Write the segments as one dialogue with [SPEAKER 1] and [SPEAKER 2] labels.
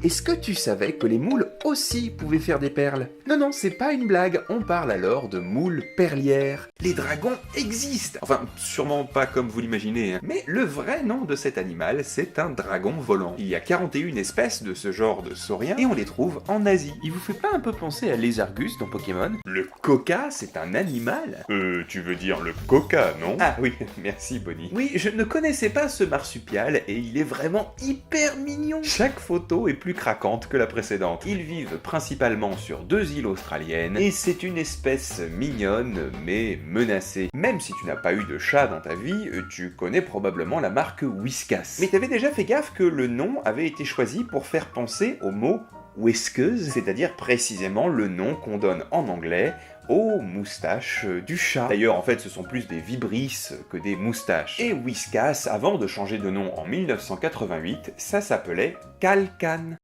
[SPEAKER 1] Est-ce que tu savais que les moules aussi pouvaient faire des perles? Non, non, c'est pas une blague, on parle alors de moules perlières. Les dragons existent. Enfin, sûrement pas comme vous l'imaginez, hein. Mais le vrai nom de cet animal, c'est un dragon volant. Il y a 41 espèces de ce genre de sauriens et on les trouve en Asie. Il vous fait pas un peu penser à Lézargus dans Pokémon? Le koka, c'est un animal?
[SPEAKER 2] Tu veux dire le coca, non?
[SPEAKER 1] Ah oui, merci Bonnie. Oui, je ne connaissais pas ce marsupial et il est vraiment hyper mignon. Chaque photo est plus craquante que la précédente. Ils vivent principalement sur 2 îles australiennes et c'est une espèce mignonne mais menacée. Même si tu n'as pas eu de chat dans ta vie, tu connais probablement la marque Whiskas. Mais t'avais déjà fait gaffe que le nom avait été choisi pour faire penser au mot whiskeuse, c'est-à-dire précisément le nom qu'on donne en anglais aux moustaches du chat. D'ailleurs, en fait, ce sont plus des vibrisses que des moustaches. Et Whiskas, avant de changer de nom en 1988, ça s'appelait Calcan.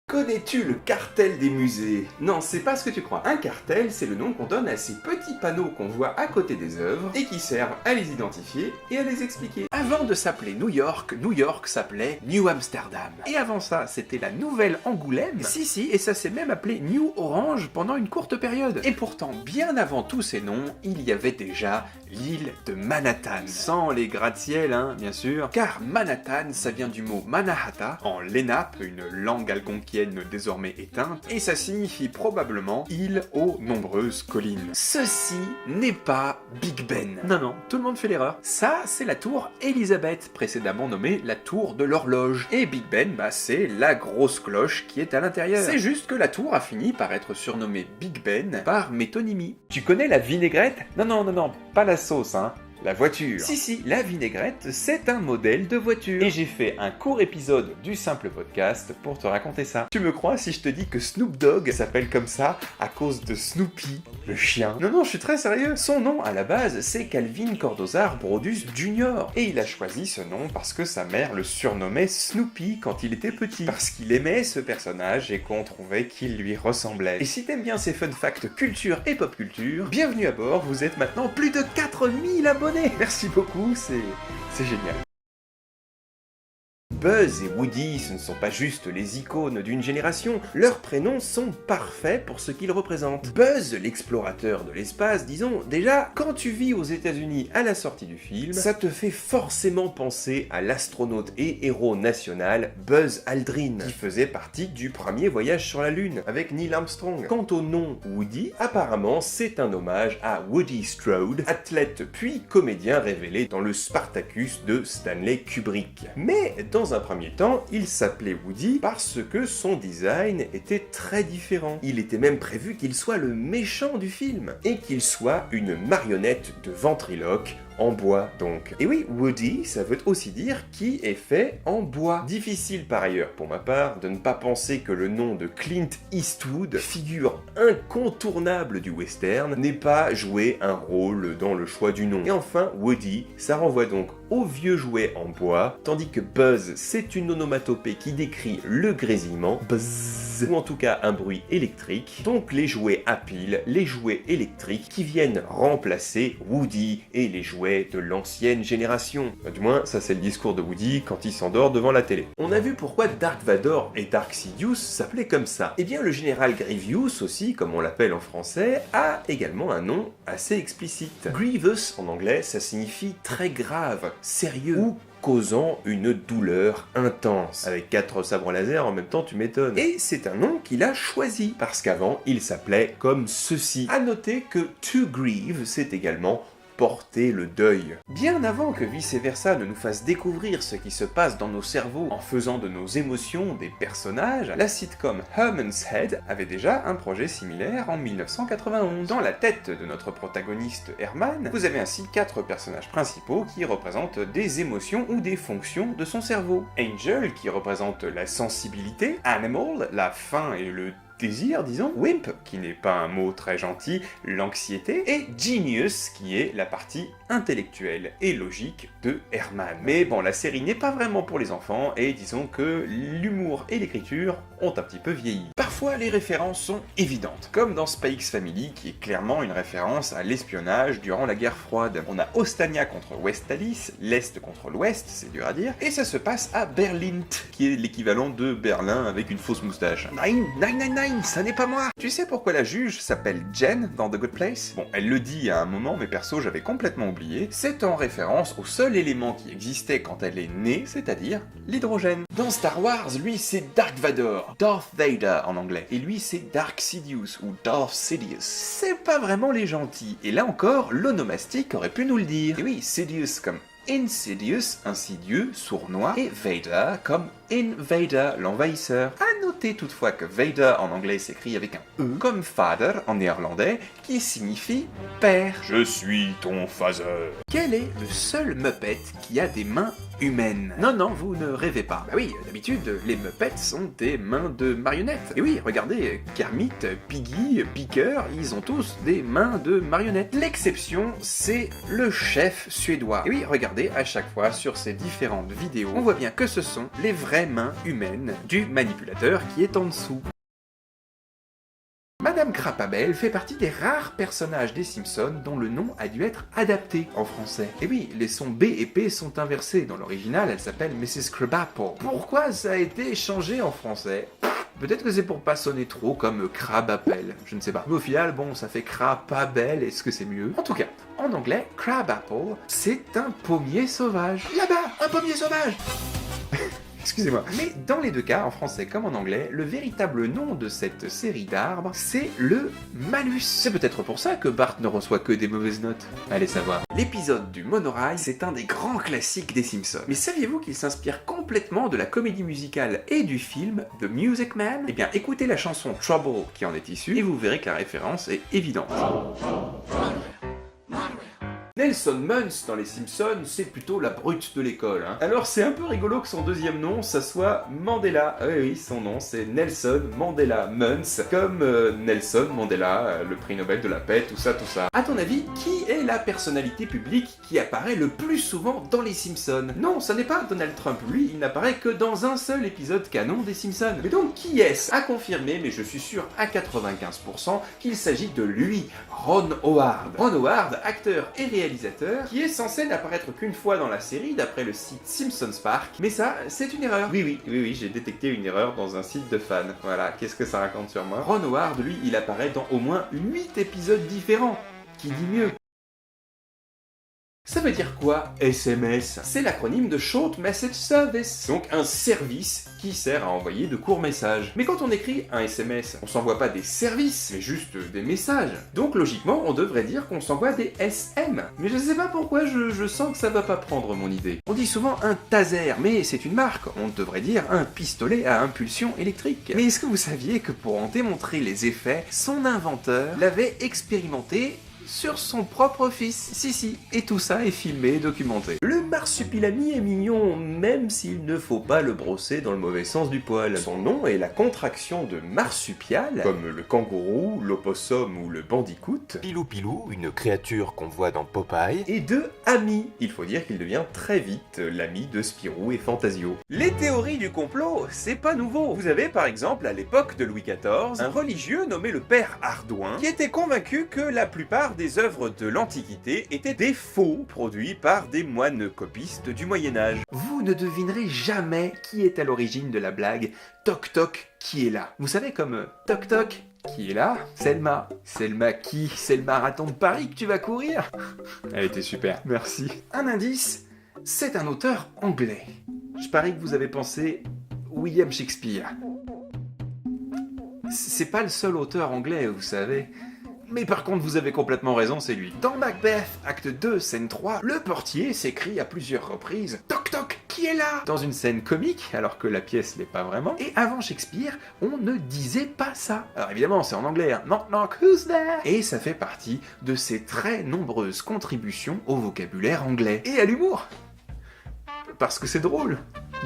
[SPEAKER 1] Connais-tu le cartel des musées? Non, c'est pas ce que tu crois. Un cartel, c'est le nom qu'on donne à ces petits panneaux qu'on voit à côté des œuvres et qui servent à les identifier et à les expliquer. Avant de s'appeler New York, New York s'appelait New Amsterdam. Et avant ça, c'était la Nouvelle Angoulême. Si, et ça s'est même appelé New Orange pendant une courte période. Et pourtant, bien avant tous ces noms, il y avait déjà l'île de Manhattan. Sans les gratte-ciel, hein, bien sûr. Car Manhattan, ça vient du mot Mannahatta, en Lenape, une langue algonquienne désormais éteinte, et ça signifie probablement île aux nombreuses collines. Ceci n'est pas Big Ben. Non, non, tout le monde fait l'erreur. Ça, c'est la tour Elizabeth, précédemment nommée la tour de l'horloge. Et Big Ben, bah c'est la grosse cloche qui est à l'intérieur. C'est juste que la tour a fini par être surnommée Big Ben par métonymie. Tu connais la vinaigrette? Non, non, non, non, pas la sauce, hein. La voiture. Si, la vinaigrette, c'est un modèle de voiture. Et j'ai fait un court épisode du Simple Podcast pour te raconter ça. Tu me crois si je te dis que Snoop Dogg s'appelle comme ça à cause de Snoopy, le chien? Non, non, je suis très sérieux. Son nom, à la base, c'est Calvin Cordozar Brodus Jr. Et il a choisi ce nom parce que sa mère le surnommait Snoopy quand il était petit. Parce qu'il aimait ce personnage et qu'on trouvait qu'il lui ressemblait. Et si t'aimes bien ces fun facts culture et pop culture, bienvenue à bord, vous êtes maintenant plus de 4000 abonnés. Merci beaucoup, c'est génial. Buzz et Woody, ce ne sont pas juste les icônes d'une génération, leurs prénoms sont parfaits pour ce qu'ils représentent. Buzz, l'explorateur de l'espace, disons, déjà, quand tu vis aux États-Unis à la sortie du film, ça te fait forcément penser à l'astronaute et héros national Buzz Aldrin, qui faisait partie du premier voyage sur la Lune, avec Neil Armstrong. Quant au nom Woody, apparemment c'est un hommage à Woody Strode, athlète puis comédien révélé dans le Spartacus de Stanley Kubrick. Mais dans un premier temps, il s'appelait Woody parce que son design était très différent. Il était même prévu qu'il soit le méchant du film, et qu'il soit une marionnette de ventriloque, en bois donc. Et oui, Woody, ça veut aussi dire qui est fait en bois. Difficile par ailleurs pour ma part de ne pas penser que le nom de Clint Eastwood, figure incontournable du western, n'ait pas joué un rôle dans le choix du nom. Et enfin, Woody, ça renvoie donc au vieux jouet en bois, tandis que Buzz, c'est une onomatopée qui décrit le grésillement, buzz, ou en tout cas un bruit électrique, donc les jouets à pile, les jouets électriques qui viennent remplacer Woody et les jouets de l'ancienne génération. Du moins, ça c'est le discours de Woody quand il s'endort devant la télé. On a vu pourquoi Dark Vador et Dark Sidious s'appelaient comme ça. Eh bien, le général Grievous aussi, comme on l'appelle en français, a également un nom assez explicite. Grievous, en anglais, ça signifie très grave, sérieux, ou causant une douleur intense. Avec 4 sabres laser en même temps, tu m'étonnes. Et c'est un nom qu'il a choisi, parce qu'avant, il s'appelait comme ceci. À noter que to grieve, c'est également porter le deuil. Bien avant que Vice Versa ne nous fasse découvrir ce qui se passe dans nos cerveaux en faisant de nos émotions des personnages, la sitcom Herman's Head avait déjà un projet similaire en 1991. Dans la tête de notre protagoniste Herman, vous avez ainsi 4 personnages principaux qui représentent des émotions ou des fonctions de son cerveau. Angel, qui représente la sensibilité, Animal, la faim et le désir, disons, wimp,
[SPEAKER 2] qui n'est pas un mot très gentil, l'anxiété,
[SPEAKER 1] et genius, qui est la partie intellectuelle et logique de Herman. Mais bon, la série n'est pas vraiment pour les enfants, et disons que l'humour et l'écriture ont un petit peu vieilli. Parfois, les références sont évidentes, comme dans Spy X Family, qui est clairement une référence à l'espionnage durant la guerre froide. On a Ostania contre Westalis, l'Est contre l'Ouest, c'est dur à dire, et ça se passe à Berlin, qui est l'équivalent de Berlin avec une fausse moustache. Nine, ça n'est pas moi. Tu sais pourquoi la juge s'appelle Jen dans The Good Place? Bon, elle le dit à un moment, mais perso, j'avais complètement oublié. C'est en référence au seul élément qui existait quand elle est née, c'est-à-dire l'hydrogène. Dans Star Wars, lui, c'est Dark Vador, Darth Vader en anglais, et lui, c'est Dark Sidious ou Darth Sidious. C'est pas vraiment les gentils, et là encore, l'onomastique aurait pu nous le dire. Et oui, Sidious comme Insidious, insidieux, sournois, et Vader comme Invader, l'envahisseur. À noter toutefois que Vader en anglais s'écrit avec un E, comme Father en néerlandais, qui signifie père.
[SPEAKER 2] Je suis ton father.
[SPEAKER 1] Quel est le seul Muppet qui a des mains humaines? Non, vous ne rêvez pas. Bah oui, d'habitude, les Muppets sont des mains de marionnettes. Et oui, regardez, Kermit, Piggy, Picker, ils ont tous des mains de marionnettes. L'exception, c'est le chef suédois. Et oui, regardez, à chaque fois, sur ces différentes vidéos, on voit bien que ce sont les vraies mains humaines du manipulateur qui est en dessous. Madame Crapabelle fait partie des rares personnages des Simpsons dont le nom a dû être adapté en français. Et oui, les sons B et P sont inversés. Dans l'original, elle s'appelle Mrs. Crabapple. Pourquoi ça a été changé en français? Peut-être que c'est pour pas sonner trop comme Crabapple, je ne sais pas. Mais au final, bon, ça fait Crapabelle, est-ce que c'est mieux? En tout cas, en anglais, Crabapple, c'est un pommier sauvage. Là-bas, un pommier sauvage. Excusez-moi. Mais dans les deux cas, en français comme en anglais, le véritable nom de cette série d'arbres, c'est le malus. C'est peut-être pour ça que Bart ne reçoit que des mauvaises notes. Allez savoir. L'épisode du monorail, c'est un des grands classiques des Simpsons. Mais saviez-vous qu'il s'inspire complètement de la comédie musicale et du film The Music Man? Eh bien, écoutez la chanson Trouble qui en est issue, et vous verrez que la référence est évidente. Nelson Muntz dans les Simpsons, c'est plutôt la brute de l'école. Alors c'est un peu rigolo que son deuxième nom, ça soit Mandela. Oui, son nom c'est Nelson Mandela Muntz, comme Nelson Mandela, le prix Nobel de la paix, tout ça. À ton avis, qui est la personnalité publique qui apparaît le plus souvent dans les Simpsons? Non, ça n'est pas Donald Trump, lui, il n'apparaît que dans un seul épisode canon des Simpsons. Mais donc qui est-ce? À confirmer, mais je suis sûr à 95% qu'il s'agit de lui, Ron Howard. Ron Howard, acteur et réalisateur, qui est censé n'apparaître qu'une fois dans la série d'après le site Simpsons Park, mais ça, c'est une erreur. Oui, j'ai détecté une erreur dans un site de fans. Voilà, qu'est-ce que ça raconte sur moi? Ron Howard, lui, il apparaît dans au moins 8 épisodes différents. Qui dit mieux? Ça veut dire quoi, SMS? C'est l'acronyme de Short Message Service, donc un service qui sert à envoyer de courts messages. Mais quand on écrit un SMS, on s'envoie pas des services, mais juste des messages. Donc logiquement, on devrait dire qu'on s'envoie des SM. Mais je sais pas pourquoi, je sens que ça va pas prendre mon idée. On dit souvent un taser, mais c'est une marque. On devrait dire un pistolet à impulsion électrique. Mais est-ce que vous saviez que pour en démontrer les effets, son inventeur l'avait expérimenté sur son propre fils? Si, et tout ça est filmé et documenté. Le marsupilami est mignon, même s'il ne faut pas le brosser dans le mauvais sens du poil. Son nom est la contraction de marsupial, comme le kangourou, l'opossum ou le bandicoot.
[SPEAKER 3] Pilou Pilou, une créature qu'on voit dans Popeye.
[SPEAKER 1] Et de ami. Il faut dire qu'il devient très vite l'ami de Spirou et Fantasio. Les théories du complot, c'est pas nouveau. Vous avez par exemple à l'époque de Louis XIV, un religieux nommé le père Ardouin, qui était convaincu que la plupart des œuvres de l'Antiquité étaient des faux produits par des moines copistes du Moyen-Âge. Vous ne devinerez jamais qui est à l'origine de la blague « Toc toc, qui est là ?» Vous savez comme « Toc toc, qui est là ?» Selma. Selma qui? C'est le marathon de Paris que tu vas courir? Elle était super, merci. Un indice, c'est un auteur anglais. Je parie que vous avez pensé William Shakespeare. C'est pas le seul auteur anglais, vous savez. Mais par contre, vous avez complètement raison, c'est lui. Dans Macbeth, acte 2, scène 3, le portier s'écrie à plusieurs reprises « Toc toc, qui est là ?» dans une scène comique, alors que la pièce l'est pas vraiment. Et avant Shakespeare, on ne disait pas ça. Alors évidemment, c'est en anglais, hein. Knock knock, who's there? Et ça fait partie de ses très nombreuses contributions au vocabulaire anglais. Et à l'humour. Parce que c'est drôle,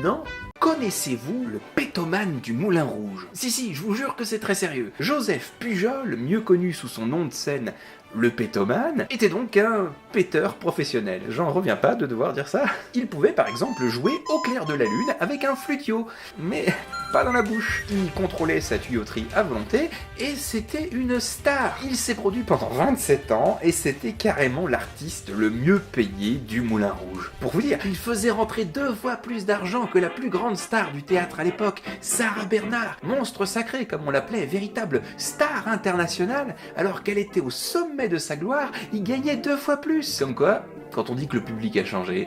[SPEAKER 1] non? Connaissez-vous le pétomane du Moulin Rouge? Si, je vous jure que c'est très sérieux. Joseph Pujol, mieux connu sous son nom de scène le pétomane, était donc un péteur professionnel. J'en reviens pas de devoir dire ça. Il pouvait par exemple jouer au clair de la lune avec un flutio, mais pas dans la bouche. Il contrôlait sa tuyauterie à volonté et c'était une star. Il s'est produit pendant 27 ans et c'était carrément l'artiste le mieux payé du Moulin Rouge. Pour vous dire, il faisait rentrer 2 fois plus d'argent que la plus grande star du théâtre à l'époque, Sarah Bernhardt, monstre sacré comme on l'appelait, véritable star internationale, alors qu'elle était au sommet de sa gloire, il gagnait 2 fois plus. Comme quoi, quand on dit que le public a changé...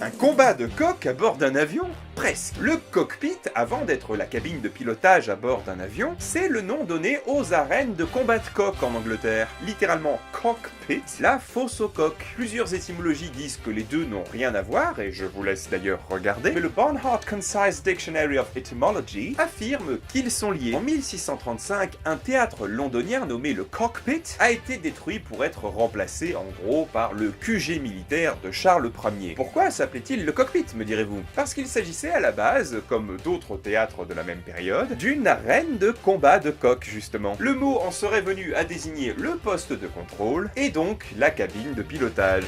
[SPEAKER 2] Un combat de coq à bord d'un avion? Presque. Le cockpit, avant d'être la cabine de pilotage à bord d'un avion, c'est le nom donné aux arènes de combat de coq en Angleterre. Littéralement cockpit, la fosse au coq. Plusieurs étymologies disent que les deux n'ont rien à voir, et je vous laisse d'ailleurs regarder, mais le Barnhart Concise Dictionary of Etymology affirme qu'ils sont liés. En 1635, un théâtre londonien nommé le Cockpit a été détruit pour être remplacé en gros par le QG militaire de Charles Ier. Pourquoi s'appelait-il le cockpit, me direz-vous? Parce qu'il s'agissait à la base, comme d'autres théâtres de la même période, d'une arène de combat de coq justement. Le mot en serait venu à désigner le poste de contrôle, et donc la cabine de pilotage.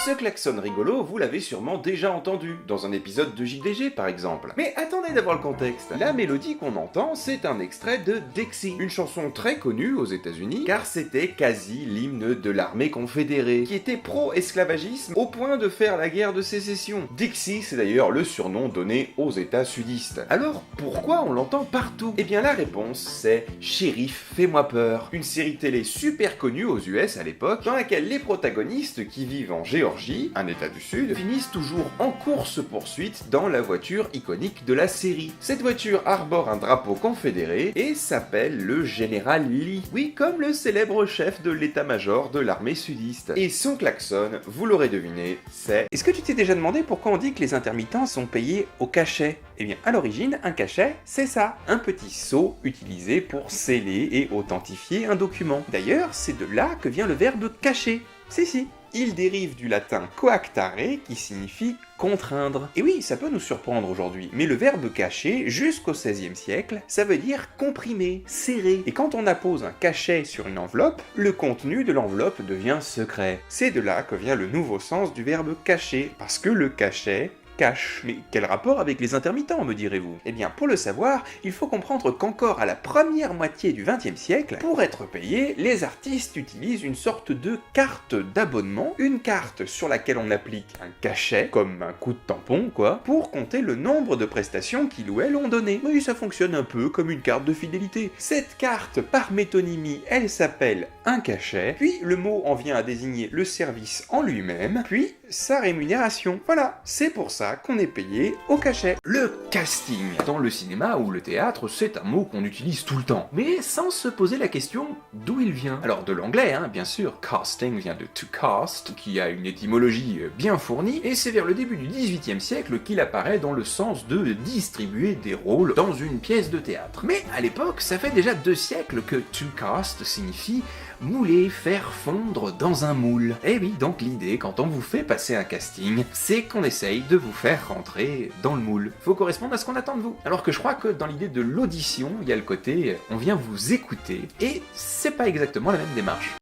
[SPEAKER 1] Ce klaxon rigolo, vous l'avez sûrement déjà entendu, dans un épisode de JDG par exemple. Mais attendez d'avoir le contexte. La mélodie qu'on entend, c'est un extrait de Dixie, une chanson très connue aux États-Unis, car c'était quasi l'hymne de l'armée confédérée, qui était pro-esclavagisme au point de faire la guerre de sécession. Dixie, c'est d'ailleurs le surnom donné aux États sudistes. Alors, pourquoi on l'entend partout? Eh bien la réponse, c'est Shérif, fais-moi peur, une série télé super connue aux US à l'époque, dans laquelle les protagonistes qui vivent en Géorgie, un état du sud, finissent toujours en course-poursuite dans la voiture iconique de la série. Cette voiture arbore un drapeau confédéré et s'appelle le Général Lee. Oui, comme le célèbre chef de l'état-major de l'armée sudiste. Et son klaxon, vous l'aurez deviné, c'est... Est-ce que tu t'es déjà demandé pourquoi on dit que les intermittents sont payés au cachet? Eh bien, à l'origine, un cachet, c'est ça. Un petit sceau utilisé pour sceller et authentifier un document. D'ailleurs, c'est de là que vient le verbe cacher. Si. Il dérive du latin coactare, qui signifie contraindre. Et oui, ça peut nous surprendre aujourd'hui, mais le verbe cacher, jusqu'au XVIe siècle, ça veut dire comprimer, serrer. Et quand on appose un cachet sur une enveloppe, le contenu de l'enveloppe devient secret. C'est de là que vient le nouveau sens du verbe cacher, parce que le cachet cache. Mais quel rapport avec les intermittents, me direz-vous? Eh bien, pour le savoir, il faut comprendre qu'encore à la première moitié du XXe siècle, pour être payés, les artistes utilisent une sorte de carte d'abonnement, une carte sur laquelle on applique un cachet, comme un coup de tampon, quoi, pour compter le nombre de prestations qu'ils ou elles ont donné. Oui, ça fonctionne un peu comme une carte de fidélité. Cette carte, par métonymie, elle s'appelle un cachet, puis le mot en vient à désigner le service en lui-même, puis sa rémunération. Voilà, c'est pour ça qu'on est payé au cachet. Le casting. Dans le cinéma ou le théâtre, c'est un mot qu'on utilise tout le temps, mais sans se poser la question d'où il vient. Alors de l'anglais, bien sûr, casting vient de to cast, qui a une étymologie bien fournie, et c'est vers le début du XVIIIe siècle qu'il apparaît dans le sens de distribuer des rôles dans une pièce de théâtre. Mais à l'époque, ça fait déjà 2 siècles que to cast signifie mouler, faire fondre dans un moule. Et oui, donc l'idée, quand on vous fait passer un casting, c'est qu'on essaye de vous faire rentrer dans le moule. Faut correspondre à ce qu'on attend de vous. Alors que je crois que dans l'idée de l'audition, il y a le côté on vient vous écouter, et c'est pas exactement la même démarche.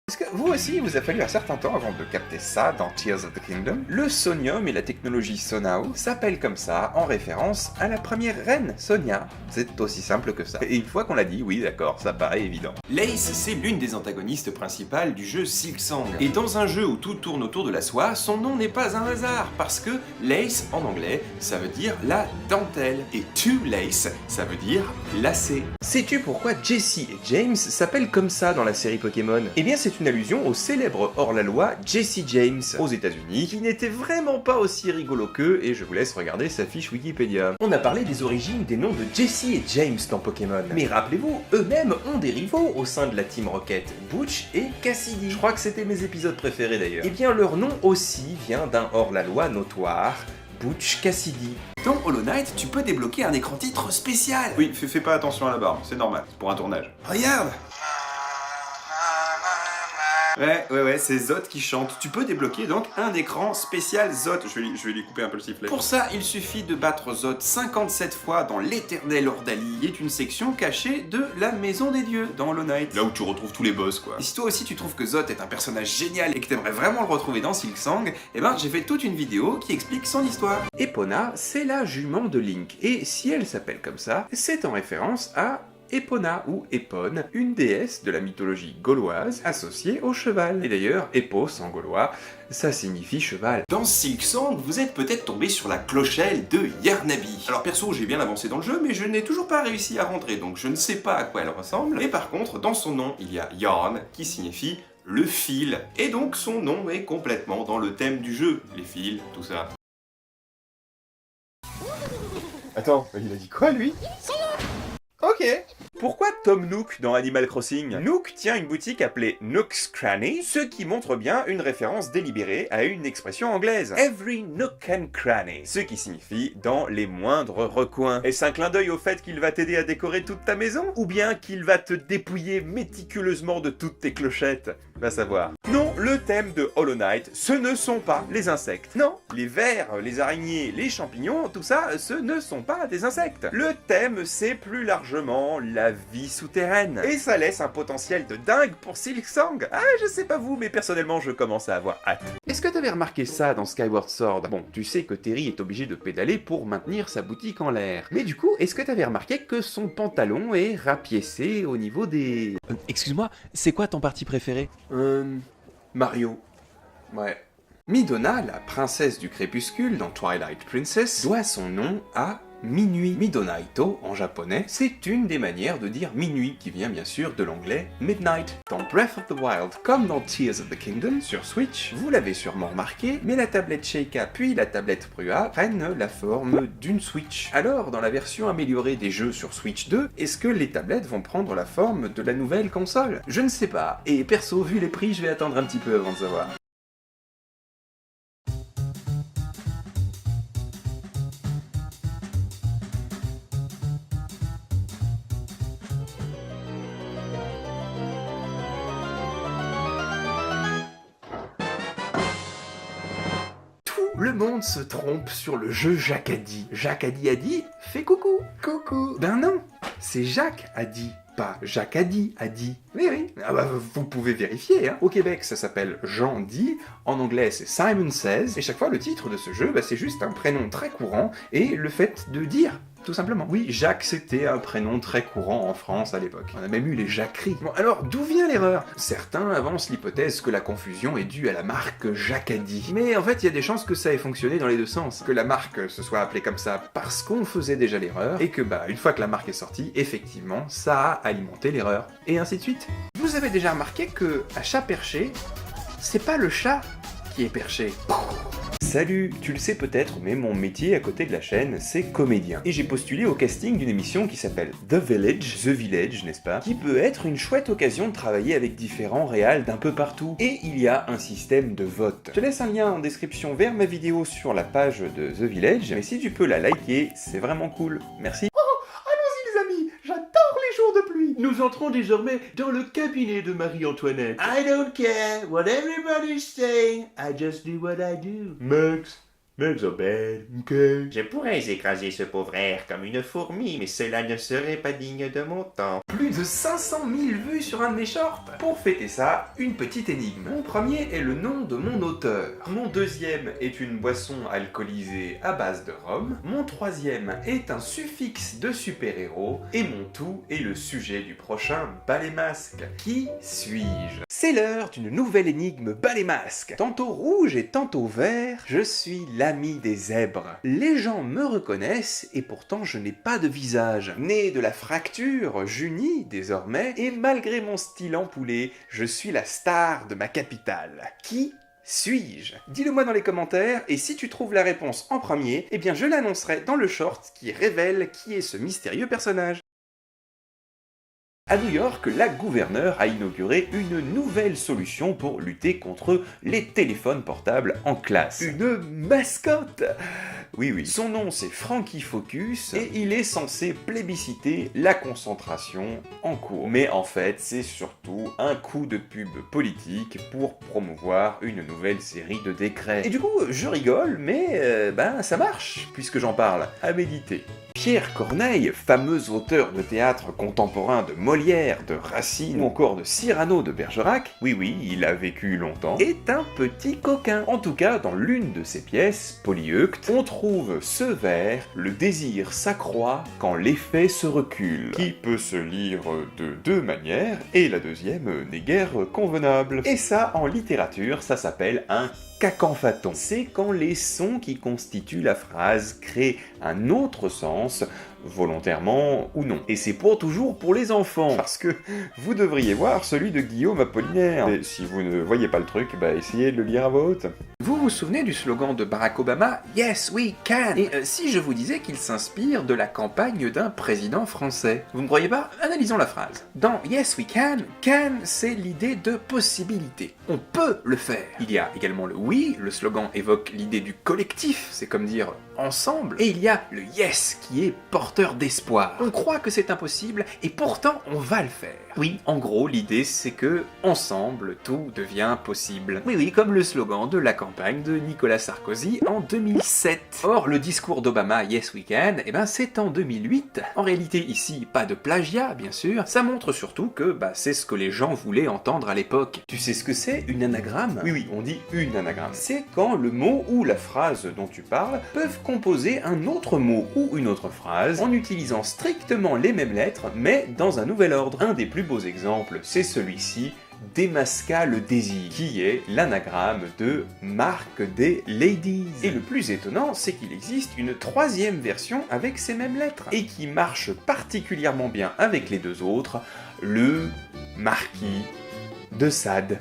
[SPEAKER 1] Est-ce que vous aussi, il vous a fallu un certain temps avant de capter ça dans Tears of the Kingdom? Le Sonium et la technologie Sonao s'appellent comme ça en référence à la première reine, Sonia. C'est aussi simple que ça. Et une fois qu'on l'a dit, oui d'accord, ça paraît évident. Lace, c'est l'une des antagonistes principales du jeu Silksong. Et dans un jeu où tout tourne autour de la soie, son nom n'est pas un hasard, parce que lace, en anglais, ça veut dire la dentelle. Et to lace, ça veut dire lacet. Sais-tu pourquoi Jessie et James s'appellent comme ça dans la série Pokémon? Eh bien, c'est une allusion au célèbre hors-la-loi Jesse James aux États-Unis, qui n'était vraiment pas aussi rigolo qu'eux, et je vous laisse regarder sa fiche Wikipédia. On a parlé des origines des noms de Jesse et James dans Pokémon, mais rappelez-vous, eux-mêmes ont des rivaux au sein de la Team Rocket, Butch et Cassidy. Je crois que c'était mes épisodes préférés d'ailleurs. Eh bien, leur nom aussi vient d'un hors-la-loi notoire, Butch Cassidy. Dans Hollow Knight, tu peux débloquer un écran titre spécial.
[SPEAKER 2] Oui, fais pas attention à la barre, c'est normal, c'est pour un tournage.
[SPEAKER 1] Regarde.
[SPEAKER 2] Ouais, c'est Zot qui chante. Tu peux débloquer donc un écran spécial Zot. Je vais lui couper un peu le sifflet. Pour ça, il suffit de battre Zot 57 fois dans l'éternel Ordali, qui est une section cachée de la Maison des Dieux dans Hollow Knight. Là où tu retrouves tous les boss, quoi. Et si toi aussi tu trouves que Zot est un personnage génial et que t'aimerais vraiment le retrouver dans Silksong, eh ben j'ai fait toute une vidéo qui explique son histoire.
[SPEAKER 1] Epona, c'est la jument de Link, et si elle s'appelle comme ça, c'est en référence à Epona ou Epone, une déesse de la mythologie gauloise associée au cheval. Et d'ailleurs, Epos en gaulois, ça signifie cheval.
[SPEAKER 2] Dans Silksong, vous êtes peut-être tombé sur la clochelle de Yarnabi. Alors perso, j'ai bien avancé dans le jeu, mais je n'ai toujours pas réussi à rentrer, donc je ne sais pas à quoi elle ressemble. Mais par contre, dans son nom, il y a Yarn, qui signifie le fil. Et donc son nom est complètement dans le thème du jeu. Les fils, tout ça.
[SPEAKER 3] Attends, il a dit quoi lui?
[SPEAKER 2] Ok. Pourquoi Tom Nook dans Animal Crossing? Nook tient une boutique appelée Nook's Cranny, ce qui montre bien une référence délibérée à une expression anglaise. Every nook and cranny, ce qui signifie dans les moindres recoins. Est-ce un clin d'œil au fait qu'il va t'aider à décorer toute ta maison? Ou bien qu'il va te dépouiller méticuleusement de toutes tes clochettes? Va savoir. Non, le thème de Hollow Knight, ce ne sont pas les insectes. Non, les vers, les araignées, les champignons, tout ça, ce ne sont pas des insectes. Le thème, c'est plus largement la vie souterraine. Et ça laisse un potentiel de dingue pour Silksong. Ah, je sais pas vous, mais personnellement, je commence à avoir hâte.
[SPEAKER 1] Est-ce que t'avais remarqué ça dans Skyward Sword? Bon, tu sais que Terry est obligé de pédaler pour maintenir sa boutique en l'air. Mais du coup, est-ce que t'avais remarqué que son pantalon est rapiécé au niveau des...
[SPEAKER 4] Excuse-moi, c'est quoi ton parti préféré?
[SPEAKER 1] Mario. Ouais. Midona, la princesse du crépuscule dans Twilight Princess, doit son nom à minuit. Midonaito, en japonais, c'est une des manières de dire minuit, qui vient bien sûr de l'anglais midnight. Dans Breath of the Wild, comme dans Tears of the Kingdom, sur Switch, vous l'avez sûrement remarqué, mais la tablette Sheikah puis la tablette Prua prennent la forme d'une Switch. Alors, dans la version améliorée des jeux sur Switch 2, est-ce que les tablettes vont prendre la forme de la nouvelle console? Je ne sais pas, et perso, vu les prix, je vais attendre un petit peu avant de savoir. Le monde se trompe sur le jeu Jacques-A-Dit. Jacques-A-Dit a dit, fais coucou. Coucou. Ben non, c'est Jacques a dit, pas Jacques-A-Dit a dit. Oui. Ah bah, vous pouvez vérifier, hein. Au Québec, ça s'appelle Jean dit, en anglais c'est Simon Says, et chaque fois le titre de ce jeu, bah, c'est juste un prénom très courant, et le fait de dire. Tout simplement. Oui, Jacques, c'était un prénom très courant en France à l'époque. On a même eu les Jacqueries. Bon, alors, d'où vient l'erreur? Certains avancent l'hypothèse que la confusion est due à la marque Jacques-A-Dit. Mais en fait, il y a des chances que ça ait fonctionné dans les deux sens. Que la marque se soit appelée comme ça parce qu'on faisait déjà l'erreur, et que, bah, une fois que la marque est sortie, effectivement, ça a alimenté l'erreur. Et ainsi de suite. Vous avez déjà remarqué que, à chat perché, c'est pas le chat qui est perché. Salut, tu le sais peut-être, mais mon métier à côté de la chaîne, c'est comédien. Et j'ai postulé au casting d'une émission qui s'appelle The Village, n'est-ce pas? Qui peut être une chouette occasion de travailler avec différents réals d'un peu partout. Et il y a un système de vote. Je te laisse un lien en description vers ma vidéo sur la page de The Village, mais si tu peux la liker, c'est vraiment cool. Merci.
[SPEAKER 5] Nous entrons désormais dans le cabinet de Marie-Antoinette. I don't care what everybody's saying, I just do what I do. Mugs are bad, okay?
[SPEAKER 6] Je pourrais écraser ce pauvre air comme une fourmi, mais cela ne serait pas digne de mon temps.
[SPEAKER 1] Plus de 500 000 vues sur un de mes shorts. Pour fêter ça, une petite énigme. Mon premier est le nom de mon auteur. Mon deuxième est une boisson alcoolisée à base de rhum. Mon troisième est un suffixe de super-héros. Et mon tout est le sujet du prochain Balai Masque. Qui suis-je? C'est l'heure d'une nouvelle énigme Balai Masque. Tantôt rouge et tantôt vert, je suis l'ami des zèbres. Les gens me reconnaissent et pourtant je n'ai pas de visage. Né de la fracture, j'unis désormais, et malgré mon style empoulé, je suis la star de ma capitale. Qui suis-je? Dis-le-moi dans les commentaires, et si tu trouves la réponse en premier, eh bien je l'annoncerai dans le short qui révèle qui est ce mystérieux personnage. À New York, la gouverneure a inauguré une nouvelle solution pour lutter contre les téléphones portables en classe. Une mascotte! Oui, oui. Son nom, c'est Frankie Focus, et il est censé plébisciter la concentration en cours. Mais en fait, c'est surtout un coup de pub politique pour promouvoir une nouvelle série de décrets. Et du coup, je rigole, mais ça marche, puisque j'en parle. À méditer. Pierre Corneille, fameux auteur de théâtre contemporain de Molière, de Racine ou encore de Cyrano de Bergerac, oui oui, il a vécu longtemps, est un petit coquin. En tout cas, dans l'une de ses pièces, Polyeucte, on trouve ce vers « Le désir s'accroît quand l'effet se recule », qui peut se lire de deux manières, et la deuxième n'est guère convenable. Et ça, en littérature, ça s'appelle un cacemphaton. C'est quand les sons qui constituent la phrase créent un autre sens, volontairement ou non. Et c'est pour toujours pour les enfants, parce que vous devriez voir celui de Guillaume Apollinaire. Et si vous ne voyez pas le truc, essayez de le lire à voix haute. Vous vous souvenez du slogan de Barack Obama « Yes, we can » Et si je vous disais qu'il s'inspire de la campagne d'un président français? Vous ne croyez pas? Analysons la phrase. Dans « Yes, we can », can, c'est l'idée de possibilité. On peut le faire. Il y a également le oui, le slogan évoque l'idée du collectif, c'est comme dire ensemble. Et il y a le yes qui est porteur d'espoir. On croit que c'est impossible et pourtant on va le faire. Oui, en gros, l'idée c'est que ensemble tout devient possible. Oui, oui, comme le slogan de la campagne de Nicolas Sarkozy en 2007. Or, le discours d'Obama Yes We Can, c'est en 2008. En réalité, ici, pas de plagiat, bien sûr. Ça montre surtout que c'est ce que les gens voulaient entendre à l'époque. Tu sais ce que c'est, une anagramme? Oui, oui, on dit une anagramme. C'est quand le mot ou la phrase dont tu parles peuvent composer un autre mot ou une autre phrase en utilisant strictement les mêmes lettres, mais dans un nouvel ordre. Un des plus beaux exemples, c'est celui-ci, Démasqua le désir, qui est l'anagramme de Marque des Ladies. Et le plus étonnant, c'est qu'il existe une troisième version avec ces mêmes lettres, et qui marche particulièrement bien avec les deux autres, le Marquis de Sade.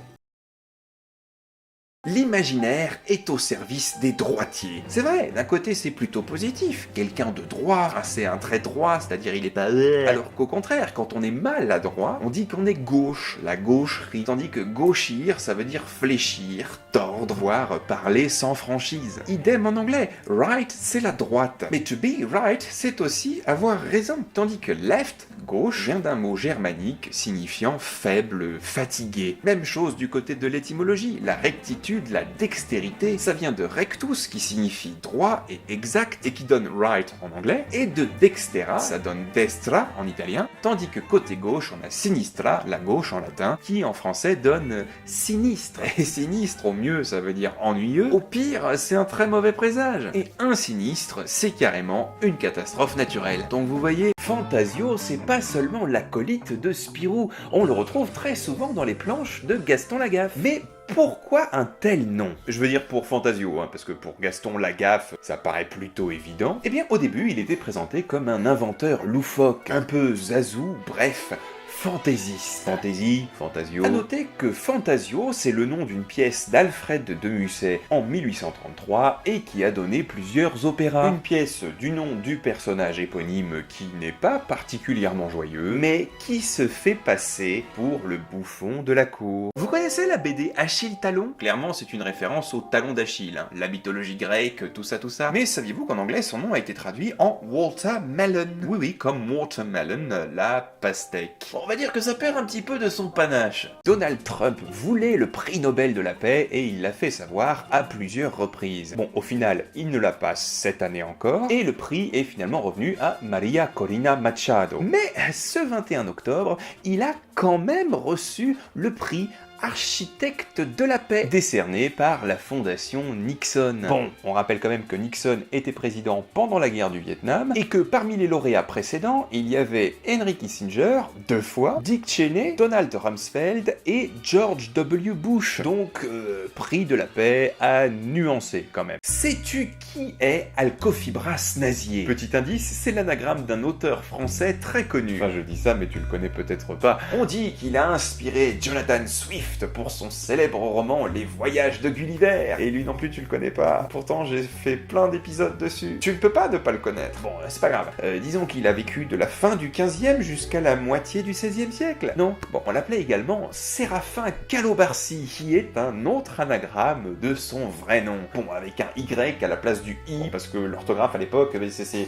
[SPEAKER 1] L'imaginaire est au service des droitiers. C'est vrai, d'un côté c'est plutôt positif, quelqu'un de droit, c'est un trait droit, c'est-à-dire il est pas... Alors qu'au contraire, quand on est maladroit, on dit qu'on est gauche, la gaucherie, tandis que gauchir, ça veut dire fléchir, tordre, voire parler sans franchise. Idem en anglais, right c'est la droite, mais to be right c'est aussi avoir raison, tandis que left, gauche, vient d'un mot germanique signifiant faible, fatigué. Même chose du côté de l'étymologie, la rectitude, la dextérité, ça vient de rectus qui signifie droit et exact et qui donne right en anglais, et de dextera, ça donne destra en italien, tandis que côté gauche on a sinistra, la gauche en latin, qui en français donne sinistre. Et sinistre au mieux ça veut dire ennuyeux, au pire c'est un très mauvais présage. Et un sinistre c'est carrément une catastrophe naturelle. Donc vous voyez, Fantasio c'est pas seulement l'acolyte de Spirou, on le retrouve très souvent dans les planches de Gaston Lagaffe. Mais pourquoi un tel nom? Je veux dire pour Fantasio, parce que pour Gaston Lagaffe, ça paraît plutôt évident. Eh bien, au début, il était présenté comme un inventeur loufoque, un peu zazou, bref, fantaisiste. Fantaisie, Fantasio. A noter que Fantasio, c'est le nom d'une pièce d'Alfred de Musset en 1833 et qui a donné plusieurs opéras. Une pièce du nom du personnage éponyme qui n'est pas particulièrement joyeux, mais qui se fait passer pour le bouffon de la cour. Vous connaissez la BD Achille Talon? Clairement, c'est une référence au talon d'Achille, la mythologie grecque, tout ça. Mais saviez-vous qu'en anglais, son nom a été traduit en Watermelon? Oui, oui, comme watermelon, la pastèque. On va dire que ça perd un petit peu de son panache. Donald Trump voulait le prix Nobel de la paix et il l'a fait savoir à plusieurs reprises. Bon, au final, il ne l'a pas cette année encore, et le prix est finalement revenu à Maria Corina Machado. Mais ce 21 octobre, il a quand même reçu le prix architecte de la paix, décerné par la fondation Nixon. Bon, on rappelle quand même que Nixon était président pendant la guerre du Vietnam, et que parmi les lauréats précédents, il y avait Henry Kissinger, 2 fois, Dick Cheney, Donald Rumsfeld et George W. Bush. Donc, prix de la paix à nuancer quand même. Sais-tu qui est Alcofibras Nazier? Petit indice, c'est l'anagramme d'un auteur français très connu. Enfin, je dis ça, mais tu le connais peut-être pas. On dit qu'il a inspiré Jonathan Swift
[SPEAKER 2] Swift pour son célèbre roman Les Voyages de Gulliver. Et lui non plus tu le connais pas. Pourtant j'ai fait plein d'épisodes dessus. Tu ne peux pas ne pas le connaître. Bon, c'est pas grave. Disons qu'il a vécu de la fin du 15e jusqu'à la moitié du 16e siècle. Non. Bon, on l'appelait également Séraphin Calobarcy, qui est un autre anagramme de son vrai nom. Bon, avec un Y à la place du I, parce que l'orthographe à l'époque,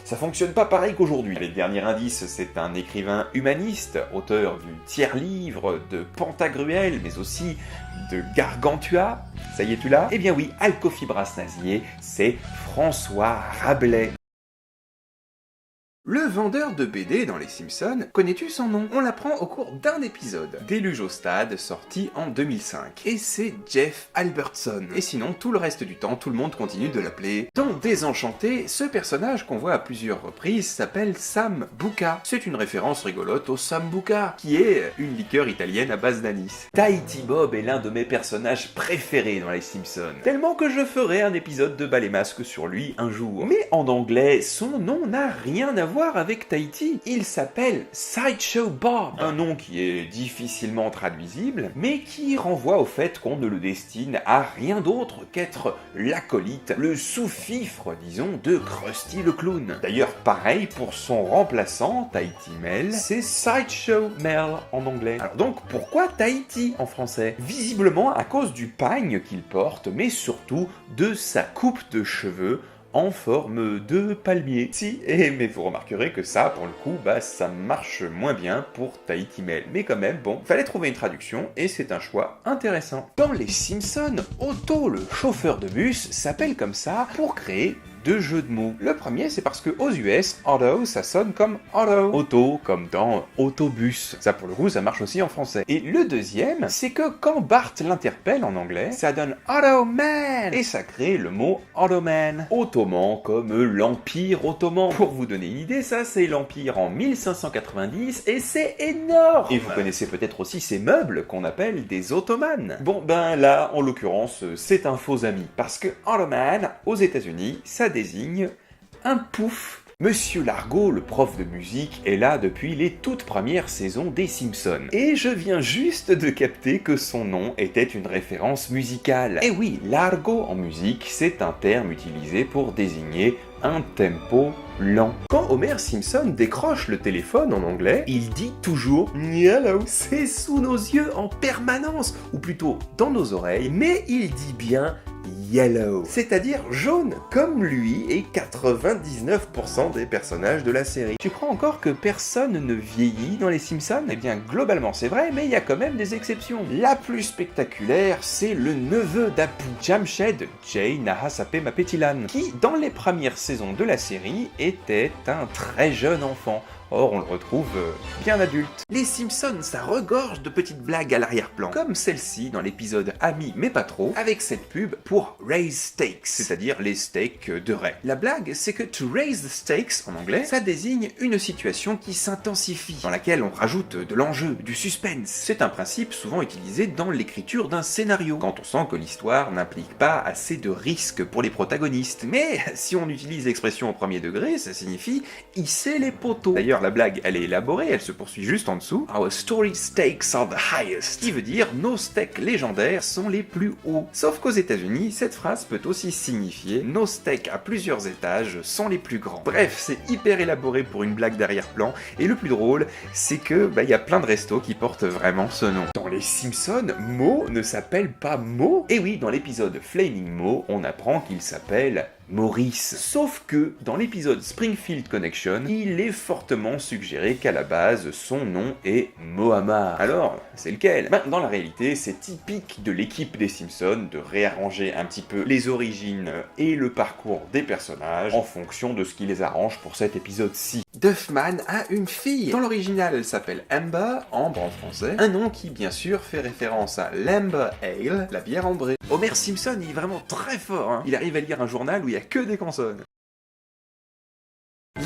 [SPEAKER 2] ça fonctionne pas pareil qu'aujourd'hui. Les derniers indices, c'est un écrivain humaniste, auteur du tiers-livre, de Pantagruel, mais aussi de Gargantua. Ça y est, tu l'as ? Eh bien oui, Alcofibras Nazier, c'est François Rabelais. Le vendeur de BD dans Les Simpsons, connais-tu son nom? On l'apprend au cours d'un épisode, Déluge au stade, sorti en 2005. Et c'est Jeff Albertson. Et sinon, tout le reste du temps, tout le monde continue de l'appeler. Dans Désenchanté, ce personnage qu'on voit à plusieurs reprises s'appelle Sam Buca. C'est une référence rigolote au Sambuca, qui est une liqueur italienne à base d'anis. Tahiti Bob est l'un de mes personnages préférés dans Les Simpsons, tellement que je ferai un épisode de Balai Masque sur lui un jour. Mais en anglais, son nom n'a rien à voir avec Tahiti. Il s'appelle Sideshow Bob, un nom qui est difficilement traduisible, mais qui renvoie au fait qu'on ne le destine à rien d'autre qu'être l'acolyte, le sous-fifre, disons, de Krusty le Clown. D'ailleurs, pareil pour son remplaçant, Tahiti Mel, c'est Sideshow Mel en anglais. Alors donc, pourquoi Tahiti en français? Visiblement à cause du pagne qu'il porte, mais surtout de sa coupe de cheveux en forme de palmier. Si, mais vous remarquerez que ça, pour le coup, ça marche moins bien pour Tahiti Mel. Mais quand même, bon, fallait trouver une traduction, et c'est un choix intéressant. Dans Les Simpsons, Otto, le chauffeur de bus, s'appelle comme ça pour créer deux jeux de mots. Le premier, c'est parce que aux US, auto, ça sonne comme auto. Auto, comme dans autobus. Ça, pour le coup, ça marche aussi en français. Et le deuxième, c'est que quand Bart l'interpelle en anglais, ça donne Ottoman, et ça crée le mot Ottoman. Ottoman, comme l'Empire ottoman. Pour vous donner une idée, ça, c'est l'Empire en 1590, et c'est énorme. Et vous connaissez peut-être aussi ces meubles qu'on appelle des ottomanes. Bon, là, en l'occurrence, c'est un faux ami, parce que Ottoman, aux États-Unis, ça désigne un pouf. Monsieur Largo, le prof de musique, est là depuis les toutes premières saisons des Simpsons. Et je viens juste de capter que son nom était une référence musicale. Et oui, Largo en musique, c'est un terme utilisé pour désigner un tempo lent. Quand Homer Simpson décroche le téléphone en anglais, il dit toujours « Hello ». C'est sous nos yeux en permanence, ou plutôt dans nos oreilles, mais il dit bien yellow, c'est-à-dire jaune, comme lui et 99% des personnages de la série. Tu crois encore que personne ne vieillit dans les Simpsons? Eh bien, globalement c'est vrai, mais il y a quand même des exceptions. La plus spectaculaire, c'est le neveu d'Apu, Jamshed J. Nahasape Mapetilan, qui, dans les premières saisons de la série, était un très jeune enfant. Or, on le retrouve bien adulte. Les Simpsons, ça regorge de petites blagues à l'arrière-plan, comme celle-ci dans l'épisode Amis mais pas trop, avec cette pub pour Raise Stakes, c'est-à-dire les steaks de Ray. La blague, c'est que to raise the stakes, en anglais, ça désigne une situation qui s'intensifie, dans laquelle on rajoute de l'enjeu, du suspense. C'est un principe souvent utilisé dans l'écriture d'un scénario, quand on sent que l'histoire n'implique pas assez de risques pour les protagonistes. Mais si on utilise l'expression au premier degré, ça signifie hisser les poteaux. D'ailleurs, la blague, elle est élaborée, elle se poursuit juste en dessous. Our story stakes are the highest, qui veut dire nos steaks légendaires sont les plus hauts. Sauf qu'aux États-Unis, cette phrase peut aussi signifier nos steaks à plusieurs étages sont les plus grands. Bref, c'est hyper élaboré pour une blague d'arrière-plan, et le plus drôle, c'est que y a plein de restos qui portent vraiment ce nom. Dans les Simpsons, Moe ne s'appelle pas Moe. Et oui, dans l'épisode Flaming Moe, on apprend qu'il s'appelle Maurice. Sauf que, dans l'épisode Springfield Connection, il est fortement suggéré qu'à la base, son nom est Mohammar. Alors, c'est lequel? Dans la réalité, c'est typique de l'équipe des Simpsons de réarranger un petit peu les origines et le parcours des personnages en fonction de ce qui les arrange pour cet épisode-ci. Duffman a une fille. Dans l'original, elle s'appelle Amber, ambre en français, un nom qui, bien sûr, fait référence à l'Amber Ale, la bière ambrée. Homer Simpson, il est vraiment très fort, hein. Il arrive à lire un journal où il n'y a que des consonnes.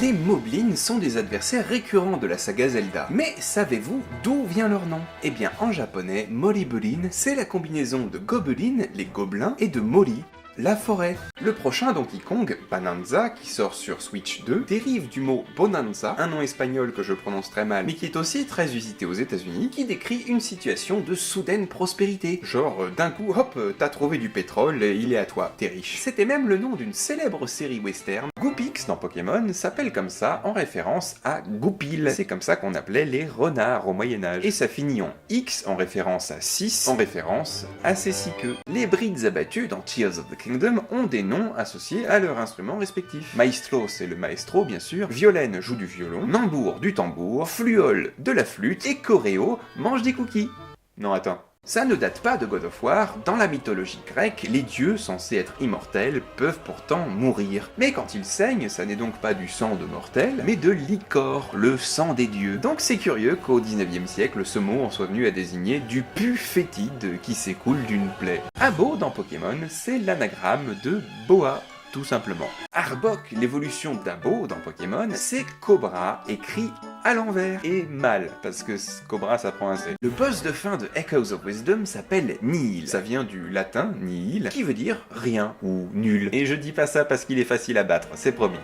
[SPEAKER 2] Les Moblins sont des adversaires récurrents de la saga Zelda. Mais savez-vous d'où vient leur nom? Eh bien, en japonais, Molibulin, c'est la combinaison de Gobelin, les gobelins, et de Moli, la forêt. Le prochain Donkey Kong, Bonanza, qui sort sur Switch 2, dérive du mot bonanza, un nom espagnol que je prononce très mal, mais qui est aussi très usité aux États-Unis, qui décrit une situation de soudaine prospérité. Genre, d'un coup, hop, t'as trouvé du pétrole et il est à toi, t'es riche. C'était même le nom d'une célèbre série western. Goopix dans Pokémon s'appelle comme ça en référence à Goupil. C'est comme ça qu'on appelait les renards au Moyen-Âge. Et ça finit en X en référence à 6, en référence à ses 6 queues. Les brides abattues dans Tears of the Kingdom ont des noms associés à leurs instruments respectifs. Maestro, c'est le maestro bien sûr, Violaine joue du violon, Nambour du tambour, Fluol de la flûte et Coréo mange des cookies. Non attends. Ça ne date pas de God of War, dans la mythologie grecque, les dieux censés être immortels peuvent pourtant mourir. Mais quand ils saignent, ça n'est donc pas du sang de mortels, mais de l'icor, le sang des dieux. Donc c'est curieux qu'au 19e siècle, ce mot en soit venu à désigner du pu fétide qui s'écoule d'une plaie. Abo dans Pokémon, c'est l'anagramme de Boa, tout simplement. Arbok, l'évolution d'Abo dans Pokémon, c'est Cobra, écrit à l'envers, et mal, parce que Cobra ça prend un C. Le boss de fin de Echoes of Wisdom s'appelle Nihil. Ça vient du latin nihil, qui veut dire rien ou nul. Et je dis pas ça parce qu'il est facile à battre, c'est promis.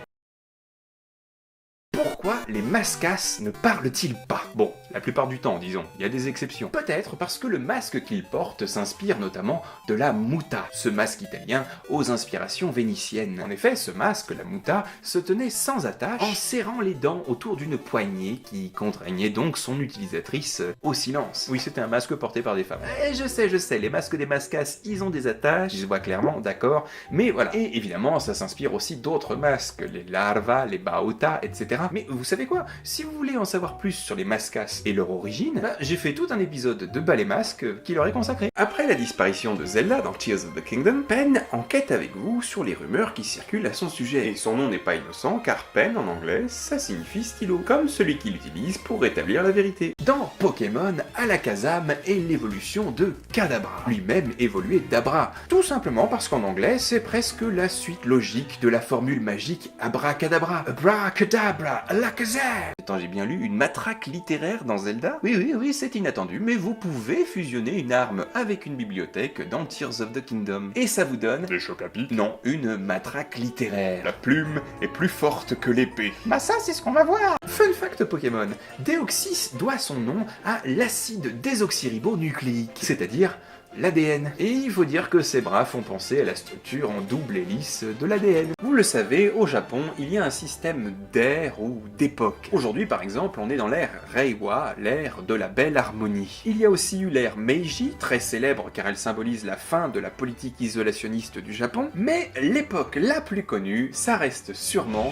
[SPEAKER 2] Pourquoi les Mascas ne parlent-ils pas? Bon, la plupart du temps, disons, il y a des exceptions. Peut-être parce que le masque qu'ils portent s'inspire notamment de la muta, ce masque italien aux inspirations vénitiennes. En effet, ce masque, la muta, se tenait sans attache, en serrant les dents autour d'une poignée qui contraignait donc son utilisatrice au silence. Oui, c'était un masque porté par des femmes. Je sais, les masques des Mascas, ils ont des attaches, ils se voient clairement, d'accord, mais voilà. Et évidemment, ça s'inspire aussi d'autres masques, les larvas, les bauta, etc. Mais vous savez quoi? Si vous voulez en savoir plus sur les Mascas et leur origine, j'ai fait tout un épisode de Ballet Masque qui leur est consacré. Après la disparition de Zelda dans Tears of the Kingdom, Pen enquête avec vous sur les rumeurs qui circulent à son sujet. Et son nom n'est pas innocent car Pen en anglais, ça signifie stylo, comme celui qu'il utilise pour rétablir la vérité. Dans Pokémon, Alakazam est l'évolution de Kadabra, lui-même évolué d'Abra. Tout simplement parce qu'en anglais, c'est presque la suite logique de la formule magique Abracadabra. Abracadabra, Alakazam. Attends, j'ai bien lu une matraque littéraire dans Zelda? Oui, c'est inattendu, mais vous pouvez fusionner une arme avec une bibliothèque dans Tears of the Kingdom. Et ça vous donne...
[SPEAKER 3] Des chocs à pic?
[SPEAKER 2] Non, une matraque littéraire.
[SPEAKER 3] La plume est plus forte que l'épée.
[SPEAKER 2] Bah ça, c'est ce qu'on va voir. Fun fact Pokémon, Deoxys doit son nom à l'acide désoxyribonucléique, c'est-à-dire l'ADN. Et il faut dire que ces bras font penser à la structure en double hélice de l'ADN. Vous le savez, au Japon, il y a un système d'ère ou d'époque. Aujourd'hui, par exemple, on est dans l'ère Reiwa, l'ère de la belle harmonie. Il y a aussi eu l'ère Meiji, très célèbre car elle symbolise la fin de la politique isolationniste du Japon, mais l'époque la plus connue, ça reste sûrement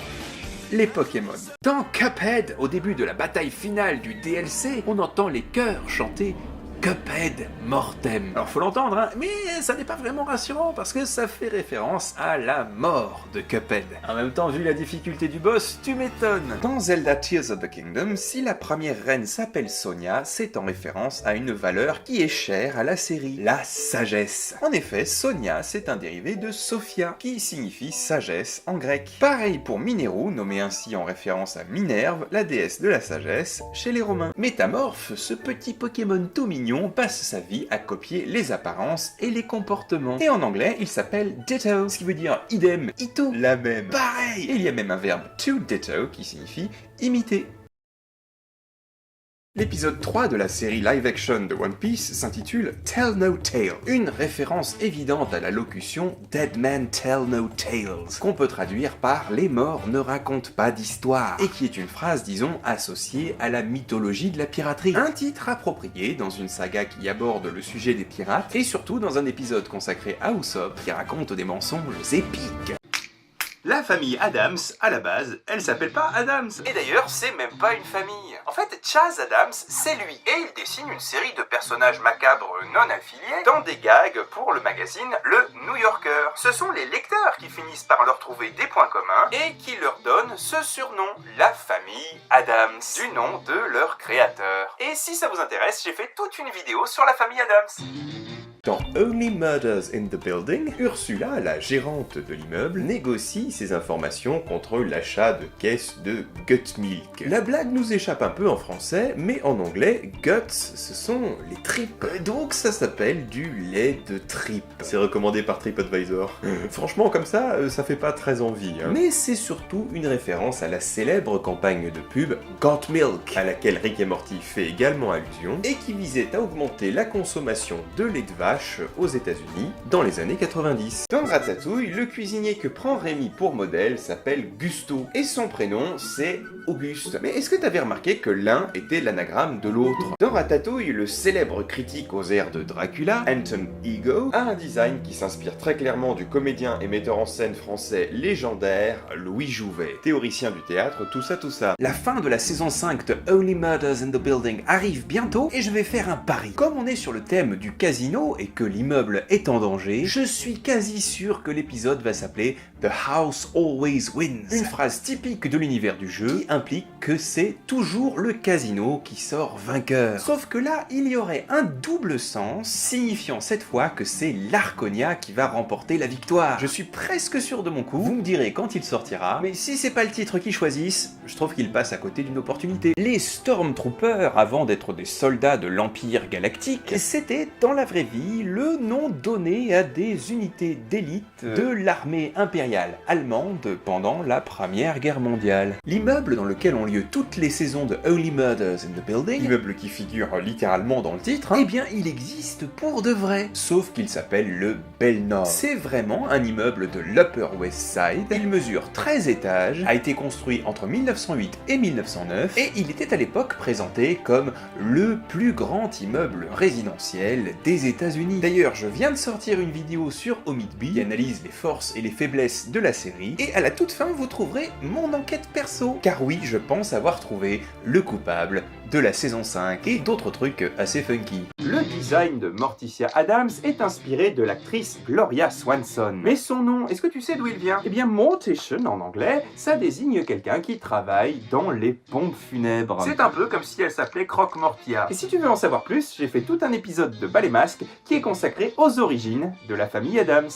[SPEAKER 2] les Pokémon. Dans Cuphead, au début de la bataille finale du DLC, on entend les chœurs chanter Cuphead Mortem. Alors faut l'entendre, hein, mais ça n'est pas vraiment rassurant parce que ça fait référence à la mort de Cuphead. En même temps, vu la difficulté du boss, tu m'étonnes. Dans Zelda Tears of the Kingdom, si la première reine s'appelle Sonia, c'est en référence à une valeur qui est chère à la série, la sagesse. En effet, Sonia, c'est un dérivé de Sophia, qui signifie sagesse en grec. Pareil pour Mineru, nommé ainsi en référence à Minerve, la déesse de la sagesse, chez les Romains. Métamorphe, ce petit Pokémon tout mignon, passe sa vie à copier les apparences et les comportements. Et en anglais, il s'appelle ditto, ce qui veut dire idem, ito, la même, pareil. Et il y a même un verbe to ditto qui signifie imiter. L'épisode 3 de la série live-action de One Piece s'intitule Tell No Tale, une référence évidente à la locution Dead Man Tell No Tales, qu'on peut traduire par Les morts ne racontent pas d'histoire, et qui est une phrase, disons, associée à la mythologie de la piraterie. Un titre approprié dans une saga qui aborde le sujet des pirates, et surtout dans un épisode consacré à Usopp qui raconte des mensonges épiques. La famille Adams, à la base, elle s'appelle pas Adams. Et d'ailleurs, c'est même pas une famille. En fait, Chaz Adams, c'est lui. Et il dessine une série de personnages macabres non affiliés dans des gags pour le magazine Le New Yorker. Ce sont les lecteurs qui finissent par leur trouver des points communs et qui leur donnent ce surnom, la famille Adams, du nom de leur créateur. Et si ça vous intéresse, j'ai fait toute une vidéo sur la famille Adams.
[SPEAKER 1] Dans Only Murders in the Building, Ursula, la gérante de l'immeuble, négocie ses informations contre l'achat de caisses de gut milk. La blague nous échappe un peu en français, mais en anglais, guts, ce sont les tripes. Donc ça s'appelle du lait de tripe. C'est recommandé par TripAdvisor. Franchement, comme ça fait pas très envie. Hein. Mais c'est surtout une référence à la célèbre campagne de pub Got Milk, à laquelle Rick et Morty fait également allusion, et qui visait à augmenter la consommation de lait de vache aux États-Unis dans les années 90. Dans Ratatouille, le cuisinier que prend Rémi pour modèle s'appelle Gusto, et son prénom c'est Auguste. Mais est-ce que t'avais remarqué que l'un était l'anagramme de l'autre? Dans Ratatouille, le célèbre critique aux airs de Dracula, Anton Ego, a un design qui s'inspire très clairement du comédien et metteur en scène français légendaire Louis Jouvet, théoricien du théâtre, tout ça. La fin de la saison 5 de Only Murders in the Building arrive bientôt et je vais faire un pari. Comme on est sur le thème du casino et que l'immeuble est en danger, je suis quasi sûr que l'épisode va s'appeler The House Always Wins. Une phrase typique de l'univers du jeu qui implique que c'est toujours le casino qui sort vainqueur. Sauf que là, il y aurait un double sens, signifiant cette fois que c'est l'Arconia qui va remporter la victoire. Je suis presque sûr de mon coup, vous me direz quand il sortira, mais si c'est pas le titre qu'ils choisissent, je trouve qu'ils passent à côté d'une opportunité. Les Stormtroopers, avant d'être des soldats de l'Empire Galactique, c'était dans la vraie vie le nom donné à des unités d'élite de l'armée impériale allemande pendant la Première Guerre mondiale. L'immeuble dans lequel ont lieu toutes les saisons de Only Murders in the Building, immeuble qui figure littéralement dans le titre, eh bien il existe pour de vrai, sauf qu'il s'appelle le Belnor. C'est vraiment un immeuble de l'Upper West Side, il mesure 13 étages, a été construit entre 1908 et 1909, et il était à l'époque présenté comme le plus grand immeuble résidentiel des États-Unis. D'ailleurs, je viens de sortir une vidéo sur Omidby qui analyse les forces et les faiblesses de la série, et à la toute fin, vous trouverez mon enquête perso. Car oui, je pense avoir trouvé le coupable de la saison 5 et d'autres trucs assez funky. Le design de Morticia Addams est inspiré de l'actrice Gloria Swanson. Mais son nom, est-ce que tu sais d'où il vient? Eh bien, mortician en anglais, ça désigne quelqu'un qui travaille dans les pompes funèbres. C'est un peu comme si elle s'appelait Croque-Mortia. Et si tu veux en savoir plus, j'ai fait tout un épisode de Ballet Masque qui est consacré aux origines de la famille Addams.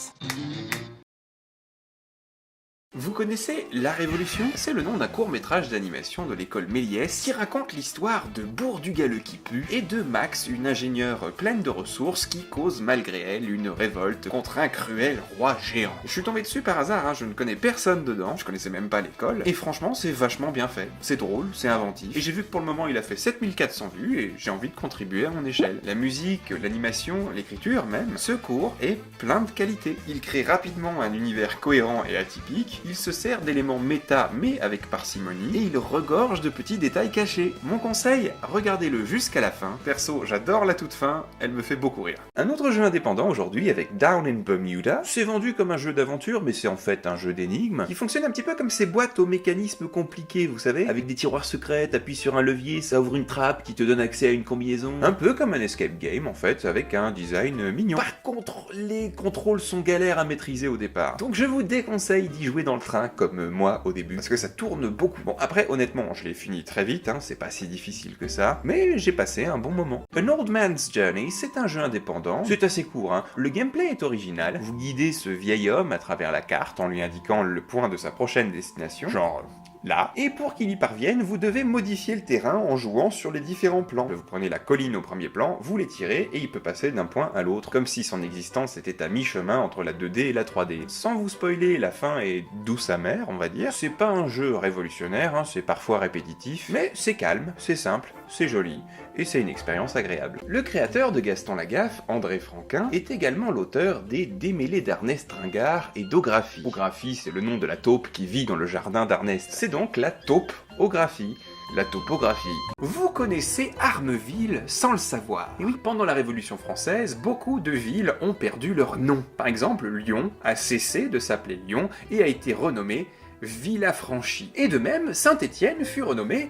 [SPEAKER 1] Vous connaissez La Révolution? C'est le nom d'un court-métrage d'animation de l'école Méliès qui raconte l'histoire de Bourdugaleux qui pue et de Max, une ingénieure pleine de ressources qui cause malgré elle une révolte contre un cruel roi géant. Je suis tombé dessus par hasard, je ne connais personne dedans, je connaissais même pas l'école, et franchement c'est vachement bien fait. C'est drôle, c'est inventif, et j'ai vu que pour le moment il a fait 7400 vues et j'ai envie de contribuer à mon échelle. La musique, l'animation, l'écriture même, ce court est plein de qualité. Il crée rapidement un univers cohérent et atypique. Il se sert d'éléments méta mais avec parcimonie et il regorge de petits détails cachés. Mon conseil, regardez-le jusqu'à la fin. Perso, j'adore la toute fin, elle me fait beaucoup rire. Un autre jeu indépendant aujourd'hui avec Down in Bermuda, c'est vendu comme un jeu d'aventure mais c'est en fait un jeu d'énigmes qui fonctionne un petit peu comme ces boîtes au mécanisme compliqué, vous savez, avec des tiroirs secrets, t'appuies sur un levier, ça ouvre une trappe qui te donne accès à une combinaison. Un peu comme un escape game en fait, avec un design mignon. Par contre, les contrôles sont galères à maîtriser au départ. Donc je vous déconseille d'y jouer dans le train comme moi au début, parce que ça tourne beaucoup. Bon, après, honnêtement, je l'ai fini très vite, c'est pas si difficile que ça, mais j'ai passé un bon moment. An Old Man's Journey, c'est un jeu indépendant, c'est assez court, le gameplay est original, vous guidez ce vieil homme à travers la carte en lui indiquant le point de sa prochaine destination, genre là, et pour qu'il y parvienne, vous devez modifier le terrain en jouant sur les différents plans. Vous prenez la colline au premier plan, vous l'étirez, et il peut passer d'un point à l'autre, comme si son existence était à mi-chemin entre la 2D et la 3D. Sans vous spoiler, la fin est douce amère, on va dire. C'est pas un jeu révolutionnaire, c'est parfois répétitif, mais c'est calme, c'est simple, c'est joli, et c'est une expérience agréable. Le créateur de Gaston Lagaffe, André Franquin, est également l'auteur des Démêlés d'Ernest Ringard et d'Ographie. Ographie, c'est le nom de la taupe qui vit dans le jardin d'Ernest. C'est donc la taupe-ographie. La topographie. Vous connaissez Armeville sans le savoir. Et oui, pendant la Révolution française, beaucoup de villes ont perdu leur nom. Par exemple, Lyon a cessé de s'appeler Lyon et a été renommé Villafranchi. Et de même, Saint-Étienne fut renommé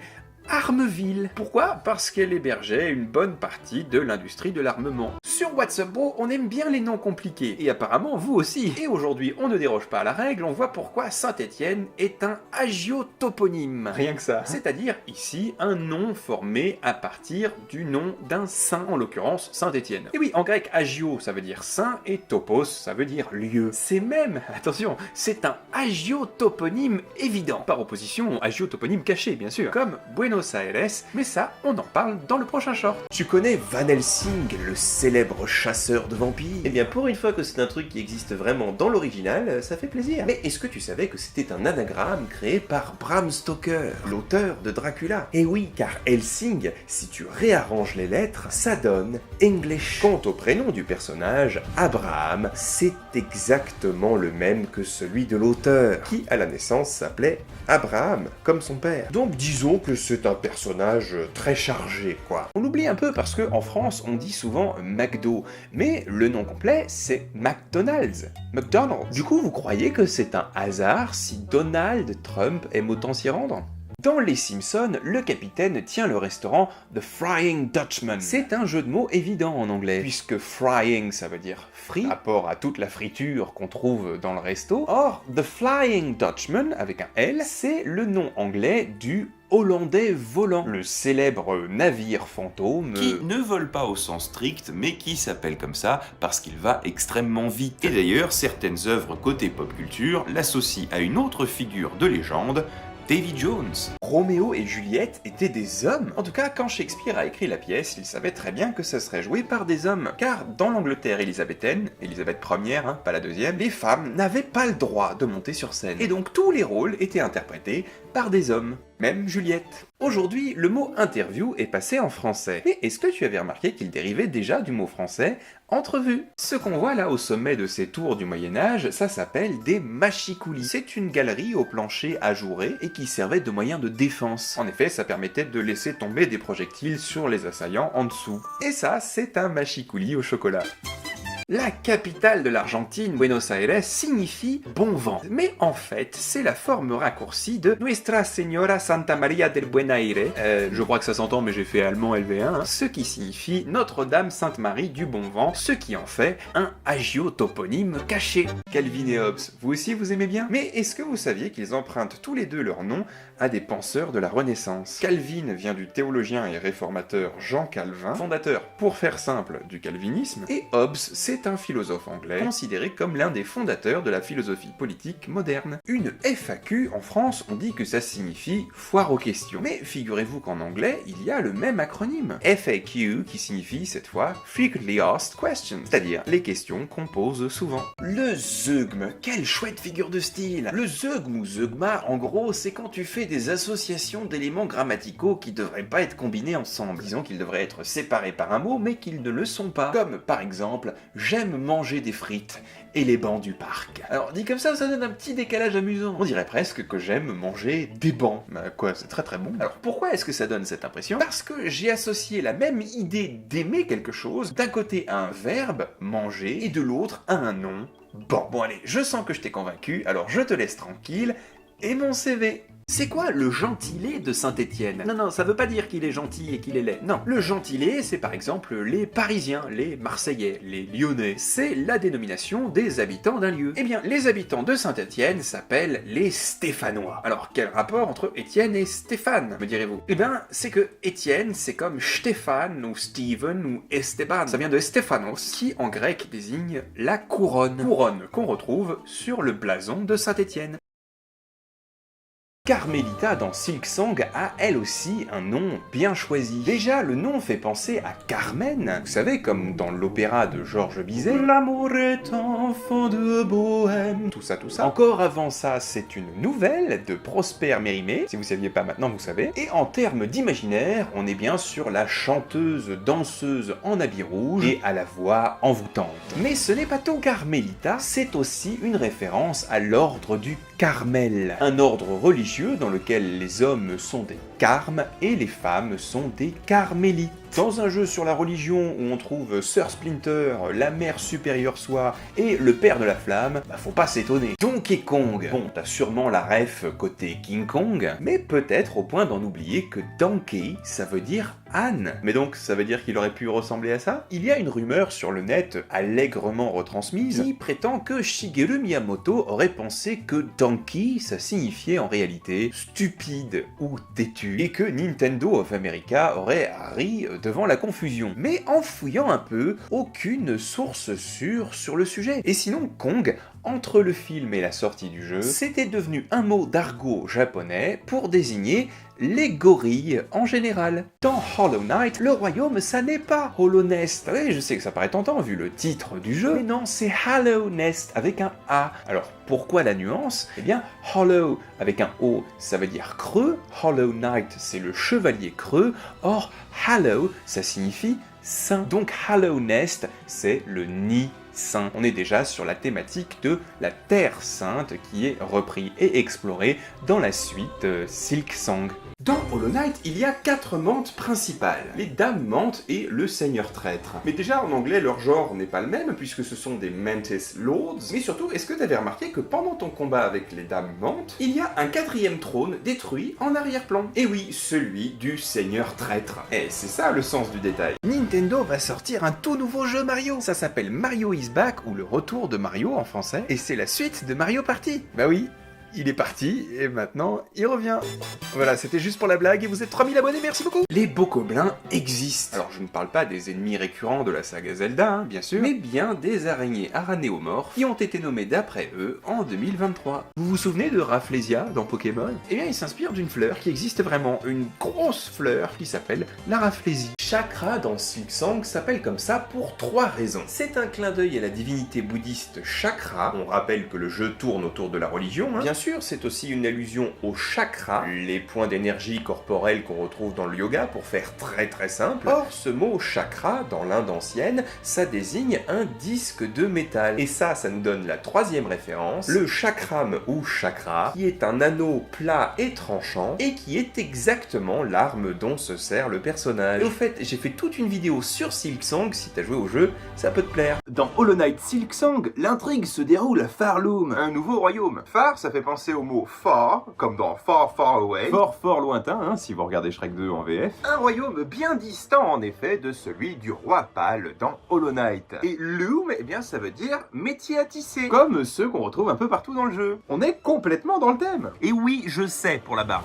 [SPEAKER 2] Armeville. Pourquoi? Parce qu'elle hébergeait une bonne partie de l'industrie de l'armement. Sur WhatsApp Bro, on aime bien les noms compliqués, et apparemment vous aussi. Et aujourd'hui, on ne déroge pas à la règle, on voit pourquoi Saint-Étienne est un hagiotoponyme. Rien que ça. C'est-à-dire, ici, un nom formé à partir du nom d'un saint, en l'occurrence Saint-Étienne. Et oui, en grec, hagio, ça veut dire saint, et topos, ça veut dire lieu. C'est même, attention, c'est un hagiotoponyme évident, par opposition au hagiotoponyme caché, bien sûr, comme Buenos Aires, mais ça, on en parle dans le prochain short.
[SPEAKER 1] Tu connais Van Helsing, le célèbre chasseur de vampires?
[SPEAKER 5] Eh bien, pour une fois que c'est un truc qui existe vraiment dans l'original, ça fait plaisir.
[SPEAKER 1] Mais est-ce que tu savais que c'était un anagramme créé par Bram Stoker, l'auteur de Dracula? Et oui, car Helsing, si tu réarranges les lettres, ça donne English. Quant au prénom du personnage, Abraham, c'est exactement le même que celui de l'auteur, qui à la naissance s'appelait Abraham, comme son père. Donc disons que c'est un personnage très chargé, quoi.
[SPEAKER 2] On l'oublie un peu parce qu'en France, on dit souvent McDo, mais le nom complet, c'est McDonald's. McDonald's. Du coup, vous croyez que c'est un hasard si Donald Trump aime autant s'y rendre? Dans Les Simpsons, le capitaine tient le restaurant The Frying Dutchman. C'est un jeu de mots évident en anglais, puisque frying ça veut dire frit, rapport à toute la friture qu'on trouve dans le resto. Or, The Flying Dutchman, avec un L, c'est le nom anglais du Hollandais volant, le célèbre navire fantôme
[SPEAKER 7] qui ne vole pas au sens strict, mais qui s'appelle comme ça parce qu'il va extrêmement vite. Et d'ailleurs, certaines œuvres côté pop culture l'associent à une autre figure de légende, Davy Jones.
[SPEAKER 2] Roméo et Juliette étaient des hommes. En tout cas, quand Shakespeare a écrit la pièce, il savait très bien que ça serait joué par des hommes. Car dans l'Angleterre élisabéthaine, Élisabeth Ière, pas la deuxième, les femmes n'avaient pas le droit de monter sur scène. Et donc tous les rôles étaient interprétés par des hommes. Même Juliette. Aujourd'hui, le mot interview est passé en français. Mais est-ce que tu avais remarqué qu'il dérivait déjà du mot français entrevue? Ce qu'on voit là au sommet de ces tours du Moyen-Âge, ça s'appelle des machicoulis. C'est une galerie au plancher ajouré et qui servait de moyen de défense. En effet, ça permettait de laisser tomber des projectiles sur les assaillants en dessous. Et ça, c'est un machicouli au chocolat. La capitale de l'Argentine, Buenos Aires, signifie bon vent. Mais en fait, c'est la forme raccourcie de Nuestra Señora Santa María del Buen Aire. Je crois que ça s'entend, mais j'ai fait allemand LV1. Ce qui signifie Notre-Dame Sainte-Marie du Bon Vent, ce qui en fait un hagiotoponyme caché. Calvin et Hobbes, vous aussi vous aimez bien? Mais est-ce que vous saviez qu'ils empruntent tous les deux leur nom à des penseurs de la Renaissance? Calvin vient du théologien et réformateur Jean Calvin, fondateur, pour faire simple, du calvinisme, et Hobbes, c'est un philosophe anglais considéré comme l'un des fondateurs de la philosophie politique moderne. Une FAQ, en France, on dit que ça signifie foire aux questions. Mais figurez-vous qu'en anglais, il y a le même acronyme, FAQ, qui signifie cette fois Frequently Asked Questions, c'est-à-dire les questions qu'on pose souvent. Le zeugme, quelle chouette figure de style! Le zeugme ou zeugma, en gros, c'est quand tu fais des associations d'éléments grammaticaux qui devraient pas être combinés ensemble. Disons qu'ils devraient être séparés par un mot, mais qu'ils ne le sont pas. Comme, par exemple, j'aime manger des frites et les bancs du parc. Alors, dit comme ça donne un petit décalage amusant. On dirait presque que j'aime manger des bancs. Bah quoi, c'est très très bon. Alors, pourquoi est-ce que ça donne cette impression? Parce que j'ai associé la même idée d'aimer quelque chose, d'un côté à un verbe, manger, et de l'autre à un nom, banc. Bon allez, je sens que je t'ai convaincu, alors je te laisse tranquille, et mon CV. C'est quoi le gentilé de Saint-Étienne? Non, ça veut pas dire qu'il est gentil et qu'il est laid. Non, le gentilé, c'est par exemple les Parisiens, les Marseillais, les Lyonnais. C'est la dénomination des habitants d'un lieu. Eh bien, les habitants de Saint-Étienne s'appellent les Stéphanois. Alors, quel rapport entre Étienne et Stéphane, me direz-vous? Eh bien, c'est que Étienne, c'est comme Stéphane ou Steven ou Esteban. Ça vient de Stéphanos, qui en grec désigne la couronne. Couronne qu'on retrouve sur le blason de Saint-Étienne. Carmelita dans Silk Song a elle aussi un nom bien choisi. Déjà, le nom fait penser à Carmen, vous savez, comme dans l'opéra de Georges Bizet. L'amour est enfant de bohème. Tout ça. Encore avant ça, c'est une nouvelle de Prosper Mérimée. Si vous saviez pas maintenant, vous savez. Et en termes d'imaginaire, on est bien sur la chanteuse, danseuse en habit rouge et à la voix envoûtante. Mais ce n'est pas tout. Carmelita, c'est aussi une référence à l'ordre du Carmel, un ordre religieux dans lequel les hommes sont des carmes et les femmes sont des carmélites.
[SPEAKER 1] Dans un jeu sur la religion où on trouve Sir Splinter, la mère supérieure soi et le père de la flamme, bah faut pas s'étonner. Donkey Kong, bon t'as sûrement la ref côté King Kong, mais peut-être au point d'en oublier que Donkey ça veut dire âne. Mais donc ça veut dire qu'il aurait pu ressembler à ça? Il y a une rumeur sur le net allègrement retransmise qui prétend que Shigeru Miyamoto aurait pensé que Donkey ça signifiait en réalité stupide ou têtu et que Nintendo of America aurait ri devant la confusion. Mais en fouillant un peu, aucune source sûre sur le sujet. Et sinon Kong, entre le film et la sortie du jeu, c'était devenu un mot d'argot japonais pour désigner les gorilles en général. Dans Hollow Knight, le royaume ça n'est pas Hollow Nest. Oui, je sais que ça paraît tentant vu le titre du jeu, mais non, c'est Hollow Nest avec un A. Alors pourquoi la nuance? Eh bien, Hollow avec un O, ça veut dire creux, Hollow Knight c'est le chevalier creux, or Hollow ça signifie saint. Donc Hollow Nest c'est le nid saint. On est déjà sur la thématique de la Terre Sainte qui est repris et explorée dans la suite Silksong. Dans Hollow Knight, il y a 4 mantes principales, les dames mantes et le seigneur traître. Mais déjà en anglais, leur genre n'est pas le même puisque ce sont des Mantis Lords. Mais surtout, est-ce que tu avais remarqué que pendant ton combat avec les dames mantes, il y a un 4e trône détruit en arrière-plan? Et oui, celui du seigneur traître. Et c'est ça le sens du détail. Nintendo va sortir un tout nouveau jeu Mario. Ça s'appelle Mario is Back ou le retour de Mario en français. Et c'est la suite de Mario Party. Bah oui. Il est parti, et maintenant, il revient. Voilà, c'était juste pour la blague, et vous êtes 3000 abonnés, merci beaucoup. Les bokoblins existent. Alors, je ne parle pas des ennemis récurrents de la saga Zelda, hein, bien sûr, mais bien des araignées aranéomorphes qui ont été nommées d'après eux en 2023. Vous vous souvenez de Rafflesia dans Pokémon? Eh bien, il s'inspire d'une fleur qui existe vraiment, une grosse fleur qui s'appelle la Rafflesie. Chakra dans Silksong s'appelle comme ça pour 3 raisons. C'est un clin d'œil à la divinité bouddhiste Chakra. On rappelle que le jeu tourne autour de la religion, hein. Bien sûr, c'est aussi une allusion aux chakras, les points d'énergie corporels qu'on retrouve dans le yoga pour faire très simple. Or, ce mot chakra, dans l'Inde ancienne, ça désigne un disque de métal. Et ça nous donne la 3e référence, le chakram ou chakra, qui est un anneau plat et tranchant, et qui est exactement l'arme dont se sert le personnage. Et au fait, j'ai fait toute une vidéo sur Silksong, si t'as joué au jeu, ça peut te plaire. Dans Hollow Knight Silksong, l'intrigue se déroule à Farloom, un nouveau royaume. Far, ça fait penser au mot far, comme dans Far Far Away. Fort lointain, hein, si vous regardez Shrek 2 en VF. Un royaume bien distant, en effet, de celui du roi pâle dans Hollow Knight. Et loom, eh bien, ça veut dire métier à tisser, comme ceux qu'on retrouve un peu partout dans le jeu. On est complètement dans le thème. Et oui, je sais pour la barbe.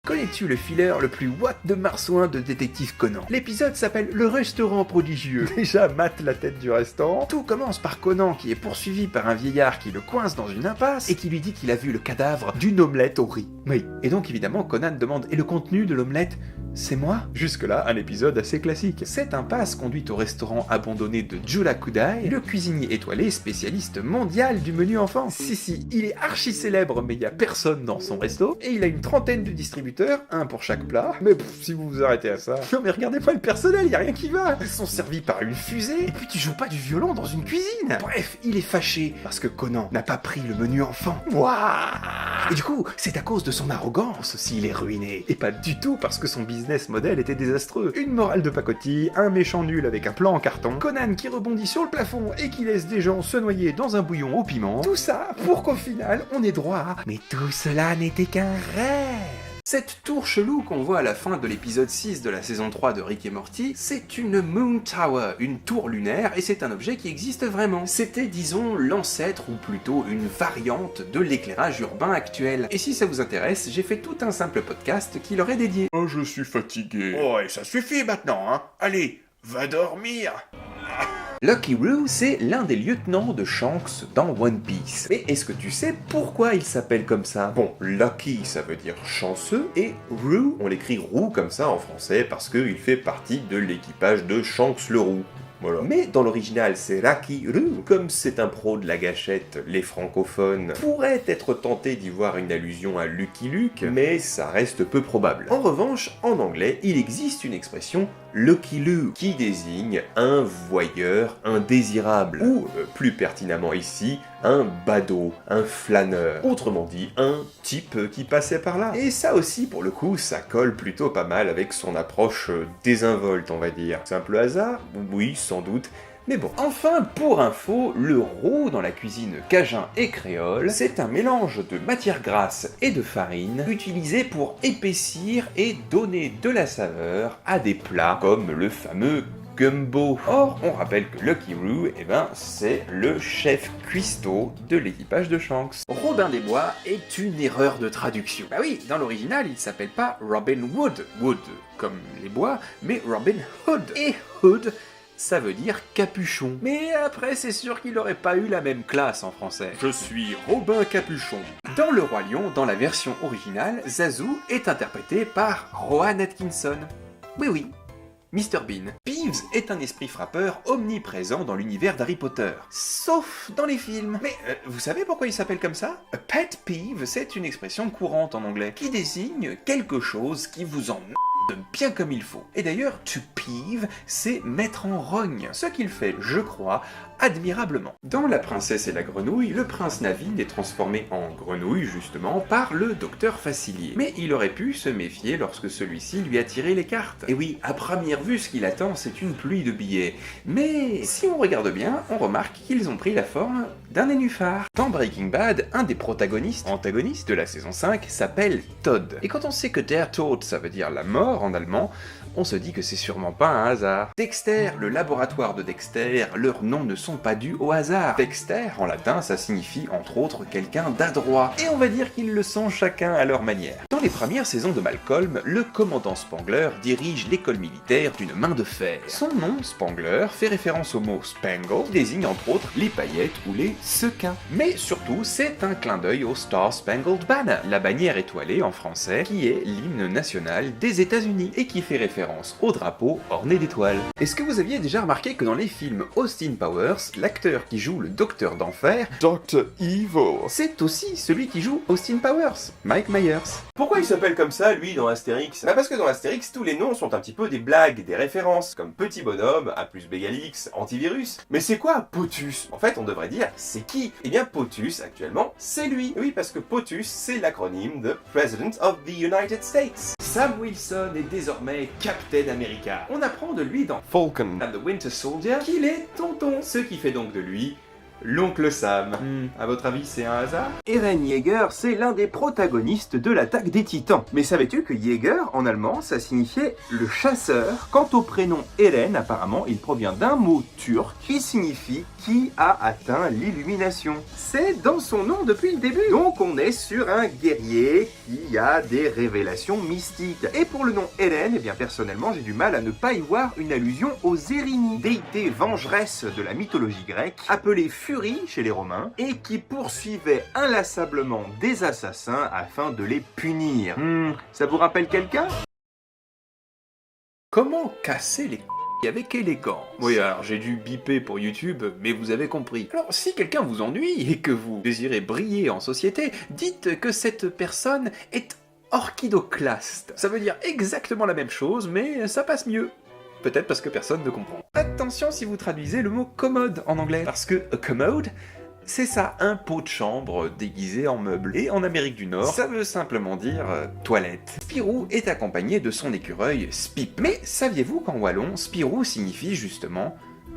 [SPEAKER 1] Connais-tu le filler le plus what de marsouin de Détective Conan? L'épisode s'appelle Le restaurant prodigieux. Déjà, mate la tête du restant. Tout commence par Conan qui est poursuivi par un vieillard qui le coince dans une impasse et qui lui dit qu'il a vu le cadavre d'une omelette au riz. Oui. Et donc évidemment, Conan demande « Et le contenu de l'omelette ? C'est moi ?» Jusque-là, un épisode assez classique. Cette impasse conduit au restaurant abandonné de Jurakudai, le cuisinier étoilé spécialiste mondial du menu enfant. Si, il est archi célèbre mais il y a personne dans son resto et il a une 30aine de distributeurs, un pour chaque plat. Mais si vous vous arrêtez à ça... Non mais regardez pas le personnel, y a rien qui va. Ils sont servis par une fusée, et puis tu joues pas du violon dans une cuisine. Bref, il est fâché parce que Conan n'a pas pris le menu enfant. Wouah. Et du coup, c'est à cause de son arrogance s'il est ruiné. Et pas du tout parce que son business model était désastreux. Une morale de pacotille, un méchant nul avec un plan en carton, Conan qui rebondit sur le plafond et qui laisse des gens se noyer dans un bouillon au piment. Tout ça pour qu'au final, on ait droit à... Mais tout cela n'était qu'un rêve. Cette tour chelou qu'on voit à la fin de l'épisode 6 de la saison 3 de Rick et Morty, c'est une Moon Tower, une tour lunaire, et c'est un objet qui existe vraiment. C'était, disons, l'ancêtre, ou plutôt une variante de l'éclairage urbain actuel. Et si ça vous intéresse, j'ai fait tout un simple podcast qui leur est dédié.
[SPEAKER 3] Oh, je suis fatigué.
[SPEAKER 2] Oh, et ça suffit maintenant, hein. Allez, va dormir.
[SPEAKER 1] Lucky Roo, c'est l'un des lieutenants de Shanks dans One Piece. Mais est-ce que tu sais pourquoi il s'appelle comme ça? Bon, Lucky, ça veut dire chanceux, et Roo, on l'écrit roux comme ça en français parce qu'il fait partie de l'équipage de Shanks le roux. Voilà. Mais dans l'original, c'est Lucky Roo. Comme c'est un pro de la gâchette, les francophones pourraient être tentés d'y voir une allusion à Lucky Luke, mais ça reste peu probable. En revanche, en anglais, il existe une expression Lucky Lou, qui désigne un voyeur indésirable, ou plus pertinemment ici, un badaud, un flâneur, autrement dit, un type qui passait par là. Et ça aussi, pour le coup, ça colle plutôt pas mal avec son approche désinvolte, on va dire. Simple hasard? Oui, sans doute. Mais bon, enfin, pour info, le roux dans la cuisine cajun et créole, c'est un mélange de matière grasse et de farine utilisé pour épaissir et donner de la saveur à des plats comme le fameux gumbo. Or, on rappelle que Lucky Lou, c'est le chef cuistot de l'équipage de Shanks.
[SPEAKER 4] Robin des Bois est une erreur de traduction. Bah oui, dans l'original, il s'appelle pas Robin Wood, Wood comme les bois, mais Robin Hood. Et Hood, ça veut dire capuchon. Mais après, c'est sûr qu'il n'aurait pas eu la même classe en français.
[SPEAKER 2] Je suis Robin Capuchon.
[SPEAKER 4] Dans Le Roi Lion, dans la version originale, Zazu est interprété par Rowan Atkinson. Oui, Mr. Bean.
[SPEAKER 1] Peeves est un esprit frappeur omniprésent dans l'univers d'Harry Potter. Sauf dans les films. Mais vous savez pourquoi il s'appelle comme ça? A pet peeve, c'est une expression courante en anglais, qui désigne quelque chose qui vous en bien comme il faut. Et d'ailleurs, to peeve, c'est mettre en rogne, ce qu'il fait, je crois, admirablement. Dans La Princesse et la Grenouille, le prince Naveen est transformé en grenouille, justement, par le docteur Facilier. Mais il aurait pu se méfier lorsque celui-ci lui a tiré les cartes. Et oui, à première vue, ce qu'il attend, c'est une pluie de billets. Mais si on regarde bien, on remarque qu'ils ont pris la forme d'un nénuphar. Dans Breaking Bad, un des antagonistes de la saison 5, s'appelle Todd. Et quand on sait que Der Tod, ça veut dire la mort en allemand, on se dit que c'est sûrement pas un hasard. Dexter, le laboratoire de Dexter, leurs noms ne sont pas dus au hasard. Dexter, en latin, ça signifie entre autres quelqu'un d'adroit. Et on va dire qu'ils le sont chacun à leur manière. Dans les premières saisons de Malcolm, le commandant Spangler dirige l'école militaire d'une main de fer. Son nom, Spangler, fait référence au mot spangle, qui désigne entre autres les paillettes ou les sequins. Mais surtout, c'est un clin d'œil au Star Spangled Banner, la bannière étoilée en français, qui est l'hymne national des États-Unis et qui fait référence au drapeau orné d'étoiles. Est-ce que vous aviez déjà remarqué que dans les films Austin Powers, l'acteur qui joue le Docteur d'Enfer,
[SPEAKER 3] Dr. Evil.
[SPEAKER 1] c'est aussi celui qui joue Austin Powers, Mike Myers.
[SPEAKER 2] Pourquoi il s'appelle comme ça, lui, dans Astérix? Parce que dans Astérix, tous les noms sont un petit peu des blagues, des références, comme Petit Bonhomme, A plus Bégalix, Antivirus. Mais c'est quoi POTUS? En fait, on devrait dire, c'est qui? Eh bien, POTUS, actuellement, c'est lui. Oui, parce que POTUS, c'est l'acronyme de President of the United States. Sam Wilson est désormais Captain America. On apprend de lui dans
[SPEAKER 3] Falcon.
[SPEAKER 2] and the Winter Soldier qu'il est tonton, ce qui fait donc de lui l'oncle Sam. À votre avis, c'est un hasard?
[SPEAKER 1] Eren Yeager, c'est l'un des protagonistes de l'attaque des Titans. Mais savais-tu que Jäger, en allemand, ça signifiait le chasseur? Quant au prénom Eren, apparemment, il provient d'un mot turc qui signifie qui a atteint l'illumination. C'est dans son nom depuis le début. Donc on est sur un guerrier qui a des révélations mystiques. Et pour le nom Eren, eh bien personnellement, j'ai du mal à ne pas y voir une allusion aux Érini, déité vengeresse de la mythologie grecque, appelée Furie chez les Romains, et qui poursuivait inlassablement des assassins afin de les punir. Ça vous rappelle quelqu'un?
[SPEAKER 4] Comment casser les avec élégance? Oui, alors j'ai dû biper pour YouTube, mais vous avez compris. Alors, si quelqu'un vous ennuie et que vous désirez briller en société, dites que cette personne est orchidoclaste. Ça veut dire exactement la même chose, mais ça passe mieux. Peut-être parce que personne ne comprend. Attention si vous traduisez le mot commode en anglais, parce que a commode, c'est ça, un pot de chambre déguisé en meuble. Et en Amérique du Nord, ça veut simplement dire toilette. Spirou est accompagné de son écureuil Spip. Mais saviez-vous qu'en wallon, Spirou signifie justement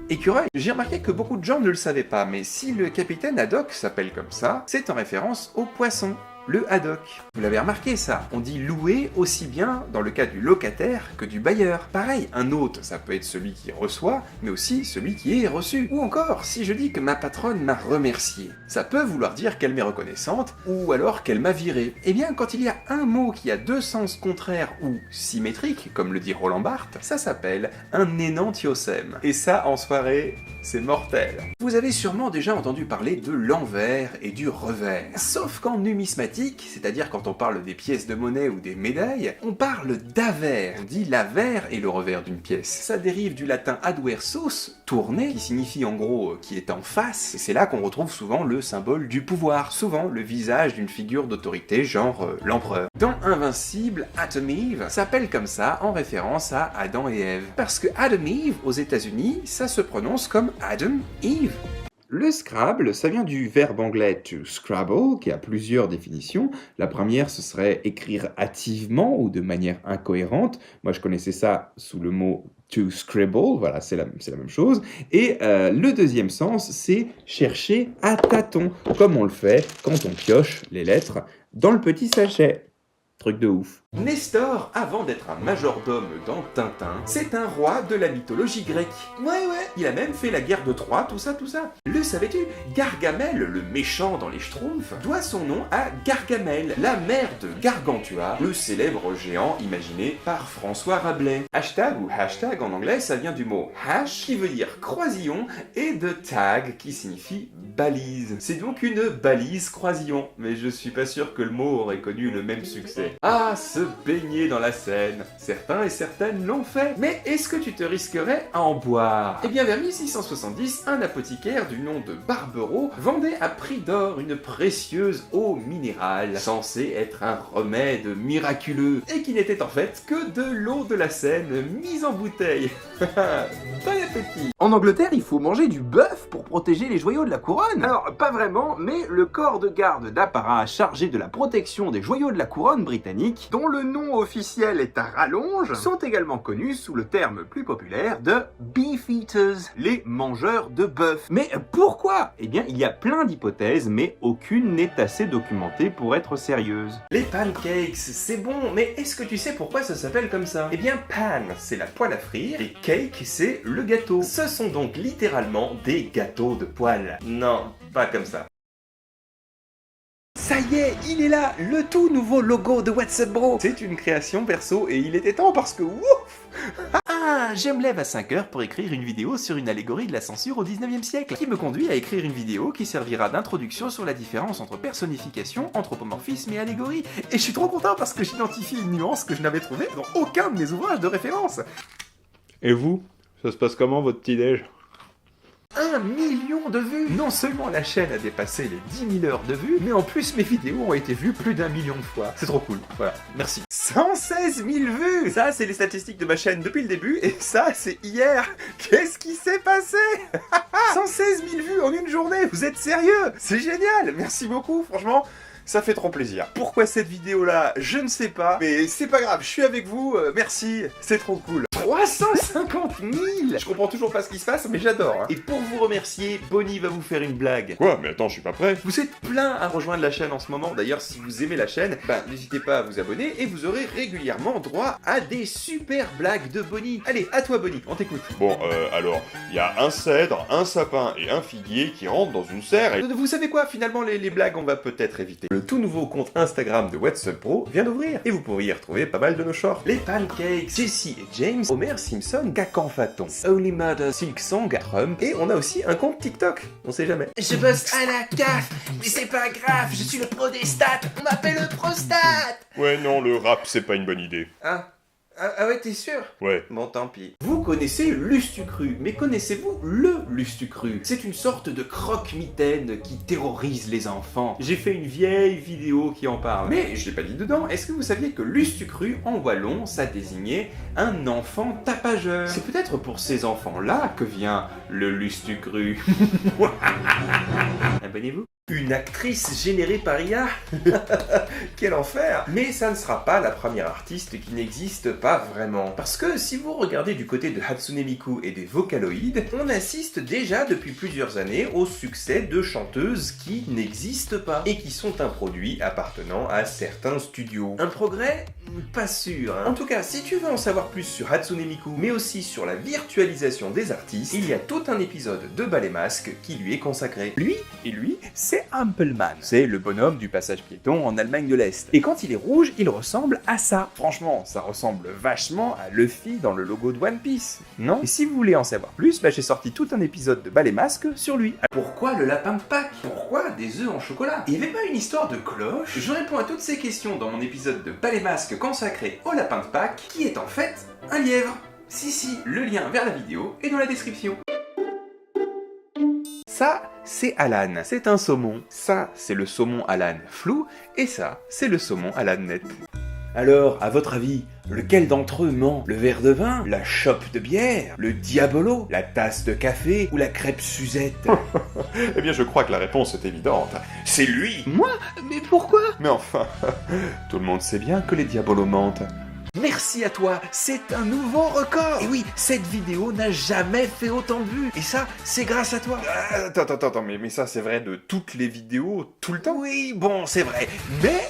[SPEAKER 4] écureuil? J'ai remarqué que beaucoup de gens ne le savaient pas, mais si le capitaine Haddock s'appelle comme ça, c'est en référence au poisson. Le haddock. Vous l'avez remarqué ça, on dit louer aussi bien dans le cas du locataire que du bailleur. Pareil, un hôte, ça peut être celui qui reçoit, mais aussi celui qui est reçu. Ou encore, si je dis que ma patronne m'a remercié, ça peut vouloir dire qu'elle m'est reconnaissante, ou alors qu'elle m'a viré. Eh bien, quand il y a un mot qui a deux sens contraires ou symétriques, comme le dit Roland Barthes, ça s'appelle un énantiosème. Et ça, en soirée, c'est mortel. Vous avez sûrement déjà entendu parler de l'envers et du revers. Sauf qu'en numismatique, c'est-à-dire quand on parle des pièces de monnaie ou des médailles, on parle d'avers. On dit l'avers et le revers d'une pièce. Ça dérive du latin adversus, tourner, qui signifie en gros qui est en face, et c'est là qu'on retrouve souvent le symbole du pouvoir, souvent le visage d'une figure d'autorité, genre l'empereur. Dans Invincible, Adam Eve s'appelle comme ça en référence à Adam et Ève. Parce que Adam Eve, aux États-Unis, ça se prononce comme Adam Eve. Le Scrabble, ça vient du verbe anglais to scrabble, qui a plusieurs définitions. La première, ce serait écrire hâtivement ou de manière incohérente. Moi, je connaissais ça sous le mot to scribble, voilà, c'est la même chose. Et le deuxième sens, c'est chercher à tâtons, comme on le fait quand on pioche les lettres dans le petit sachet. Truc de ouf.
[SPEAKER 1] Nestor, avant d'être un majordome dans Tintin, c'est un roi de la mythologie grecque. Ouais, il a même fait la guerre de Troie, tout ça. Le savais-tu? Gargamel, le méchant dans les Schtroumpfs, doit son nom à Gargamel, la mère de Gargantua, le célèbre géant imaginé par François Rabelais. Hashtag ou hashtag en anglais, ça vient du mot hash, qui veut dire croisillon, et de tag, qui signifie balise. C'est donc une balise croisillon, mais je suis pas sûr que le mot aurait connu le même succès. Ah, se baigner dans la Seine. Certains et certaines l'ont fait. Mais est-ce que tu te risquerais à en boire? Eh bien, vers 1670, un apothicaire du nom de Barbero vendait à prix d'or une précieuse eau minérale, censée être un remède miraculeux, et qui n'était en fait que de l'eau de la Seine mise en bouteille. Bon appétit!
[SPEAKER 4] En Angleterre, il faut manger du bœuf pour protéger les joyaux de la couronne. Alors, pas vraiment, mais le corps de garde d'apparat chargé de la protection des joyaux de la couronne britannique, dont le nom officiel est à rallonge, sont également connus sous le terme plus populaire de Beefeaters, les mangeurs de bœuf. Mais pourquoi? Eh bien, il y a plein d'hypothèses, mais aucune n'est assez documentée pour être sérieuse.
[SPEAKER 1] Les pancakes, c'est bon, mais est-ce que tu sais pourquoi ça s'appelle comme ça? Eh bien, pan, c'est la poêle à frire, et cake, c'est le gâteau. Ce sont donc littéralement des gâteaux de poêle. Non, pas comme ça. Ça y est, il est là, le tout nouveau logo de WhatsApp Bro. C'est une création perso et il était temps parce que ouf. Ah, je me lève à 5h pour écrire une vidéo sur une allégorie de la censure au 19e siècle, qui me conduit à écrire une vidéo qui servira d'introduction sur la différence entre personnification, anthropomorphisme et allégorie. Et je suis trop content parce que j'identifie une nuance que je n'avais trouvée dans aucun de mes ouvrages de référence.
[SPEAKER 3] Et vous? Ça se passe comment votre petit-déj?
[SPEAKER 1] 1 million de vues! Non seulement la chaîne a dépassé les 10 000 heures de vues, mais en plus mes vidéos ont été vues plus d'1 million de fois. C'est trop cool, voilà, merci. 116 000 vues! Ça, c'est les statistiques de ma chaîne depuis le début, et ça, c'est hier! Qu'est-ce qui s'est passé? 116 000 vues en une journée! Vous êtes sérieux? C'est génial! Merci beaucoup, franchement. Ça fait trop plaisir. Pourquoi cette vidéo-là? Je ne sais pas, mais c'est pas grave, je suis avec vous, merci, c'est trop cool. 350 000! Je comprends toujours pas ce qui se passe, mais j'adore. Hein. Et pour vous remercier, Bonnie va vous faire une blague.
[SPEAKER 3] Quoi? Mais attends, je suis pas prêt.
[SPEAKER 1] Vous êtes plein à rejoindre la chaîne en ce moment. D'ailleurs, si vous aimez la chaîne, n'hésitez pas à vous abonner et vous aurez régulièrement droit à des super blagues de Bonnie. Allez, à toi Bonnie, on t'écoute.
[SPEAKER 3] Bon, alors, il y a un cèdre, un sapin et un figuier qui rentrent dans une serre et...
[SPEAKER 1] Vous savez quoi? Finalement, les blagues, on va peut-être éviter. Le tout nouveau compte Instagram de WhatsApp Pro vient d'ouvrir et vous pourrez y retrouver pas mal de nos shorts. Les pancakes, Jesse et James, Homer Simpson, Cacan Faton, Holy Mother, Silk Song, Trump, et on a aussi un compte TikTok, on sait jamais.
[SPEAKER 8] Je bosse à la CAF, mais c'est pas grave, je suis le pro des stats, on m'appelle le prostate.
[SPEAKER 3] Ouais, non, le rap, c'est pas une bonne idée.
[SPEAKER 1] Ah ouais, t'es sûr?
[SPEAKER 3] Ouais.
[SPEAKER 1] Bon, tant pis. Vous connaissez Lustucru, mais connaissez-vous le Lustucru? C'est une sorte de croque-mitaine qui terrorise les enfants. J'ai fait une vieille vidéo qui en parle. Mais je l'ai pas dit dedans, est-ce que vous saviez que Lustucru, en wallon, ça désignait un enfant tapageur? C'est peut-être pour ces enfants-là que vient le Lustucru. Abonnez-vous. Une actrice générée par IA? Quel enfer! Mais ça ne sera pas la première artiste qui n'existe pas vraiment. Parce que si vous regardez du côté de Hatsune Miku et des Vocaloid, on assiste déjà depuis plusieurs années au succès de chanteuses qui n'existent pas et qui sont un produit appartenant à certains studios. Un progrès? Pas sûr, hein. En tout cas, si tu veux en savoir plus sur Hatsune Miku, mais aussi sur la virtualisation des artistes, il y a tout un épisode de Ballet Masque qui lui est consacré. Lui, c'est Ampelman. C'est le bonhomme du passage piéton en Allemagne de l'Est. Et quand il est rouge, il ressemble à ça. Franchement, ça ressemble vachement à Luffy dans le logo de One Piece, non? Et si vous voulez en savoir plus, j'ai sorti tout un épisode de Ballet Masque sur lui. Pourquoi le lapin de Pâques? Pourquoi des œufs en chocolat? Il n'y avait pas une histoire de cloche? Je réponds à toutes ces questions dans mon épisode de Ballet Masque consacré au lapin de Pâques, qui est en fait un lièvre. Si, le lien vers la vidéo est dans la description.
[SPEAKER 4] Ça, c'est Alan, c'est un saumon. Ça, c'est le saumon Alan flou, et ça, c'est le saumon Alan net.
[SPEAKER 1] Alors, à votre avis, lequel d'entre eux ment? Le verre de vin? La chope de bière? Le diabolo? La tasse de café? Ou la crêpe Suzette?
[SPEAKER 3] Eh bien, je crois que la réponse est évidente. C'est lui!
[SPEAKER 8] Moi? Mais pourquoi?
[SPEAKER 3] Mais enfin, tout le monde sait bien que les diabolos mentent.
[SPEAKER 4] Merci à toi, c'est un nouveau record. Et oui, cette vidéo n'a jamais fait autant de vues. Et ça, c'est grâce à toi.
[SPEAKER 3] Attends, mais ça c'est vrai de toutes les vidéos, tout le temps?
[SPEAKER 1] Oui, bon, c'est vrai. Mais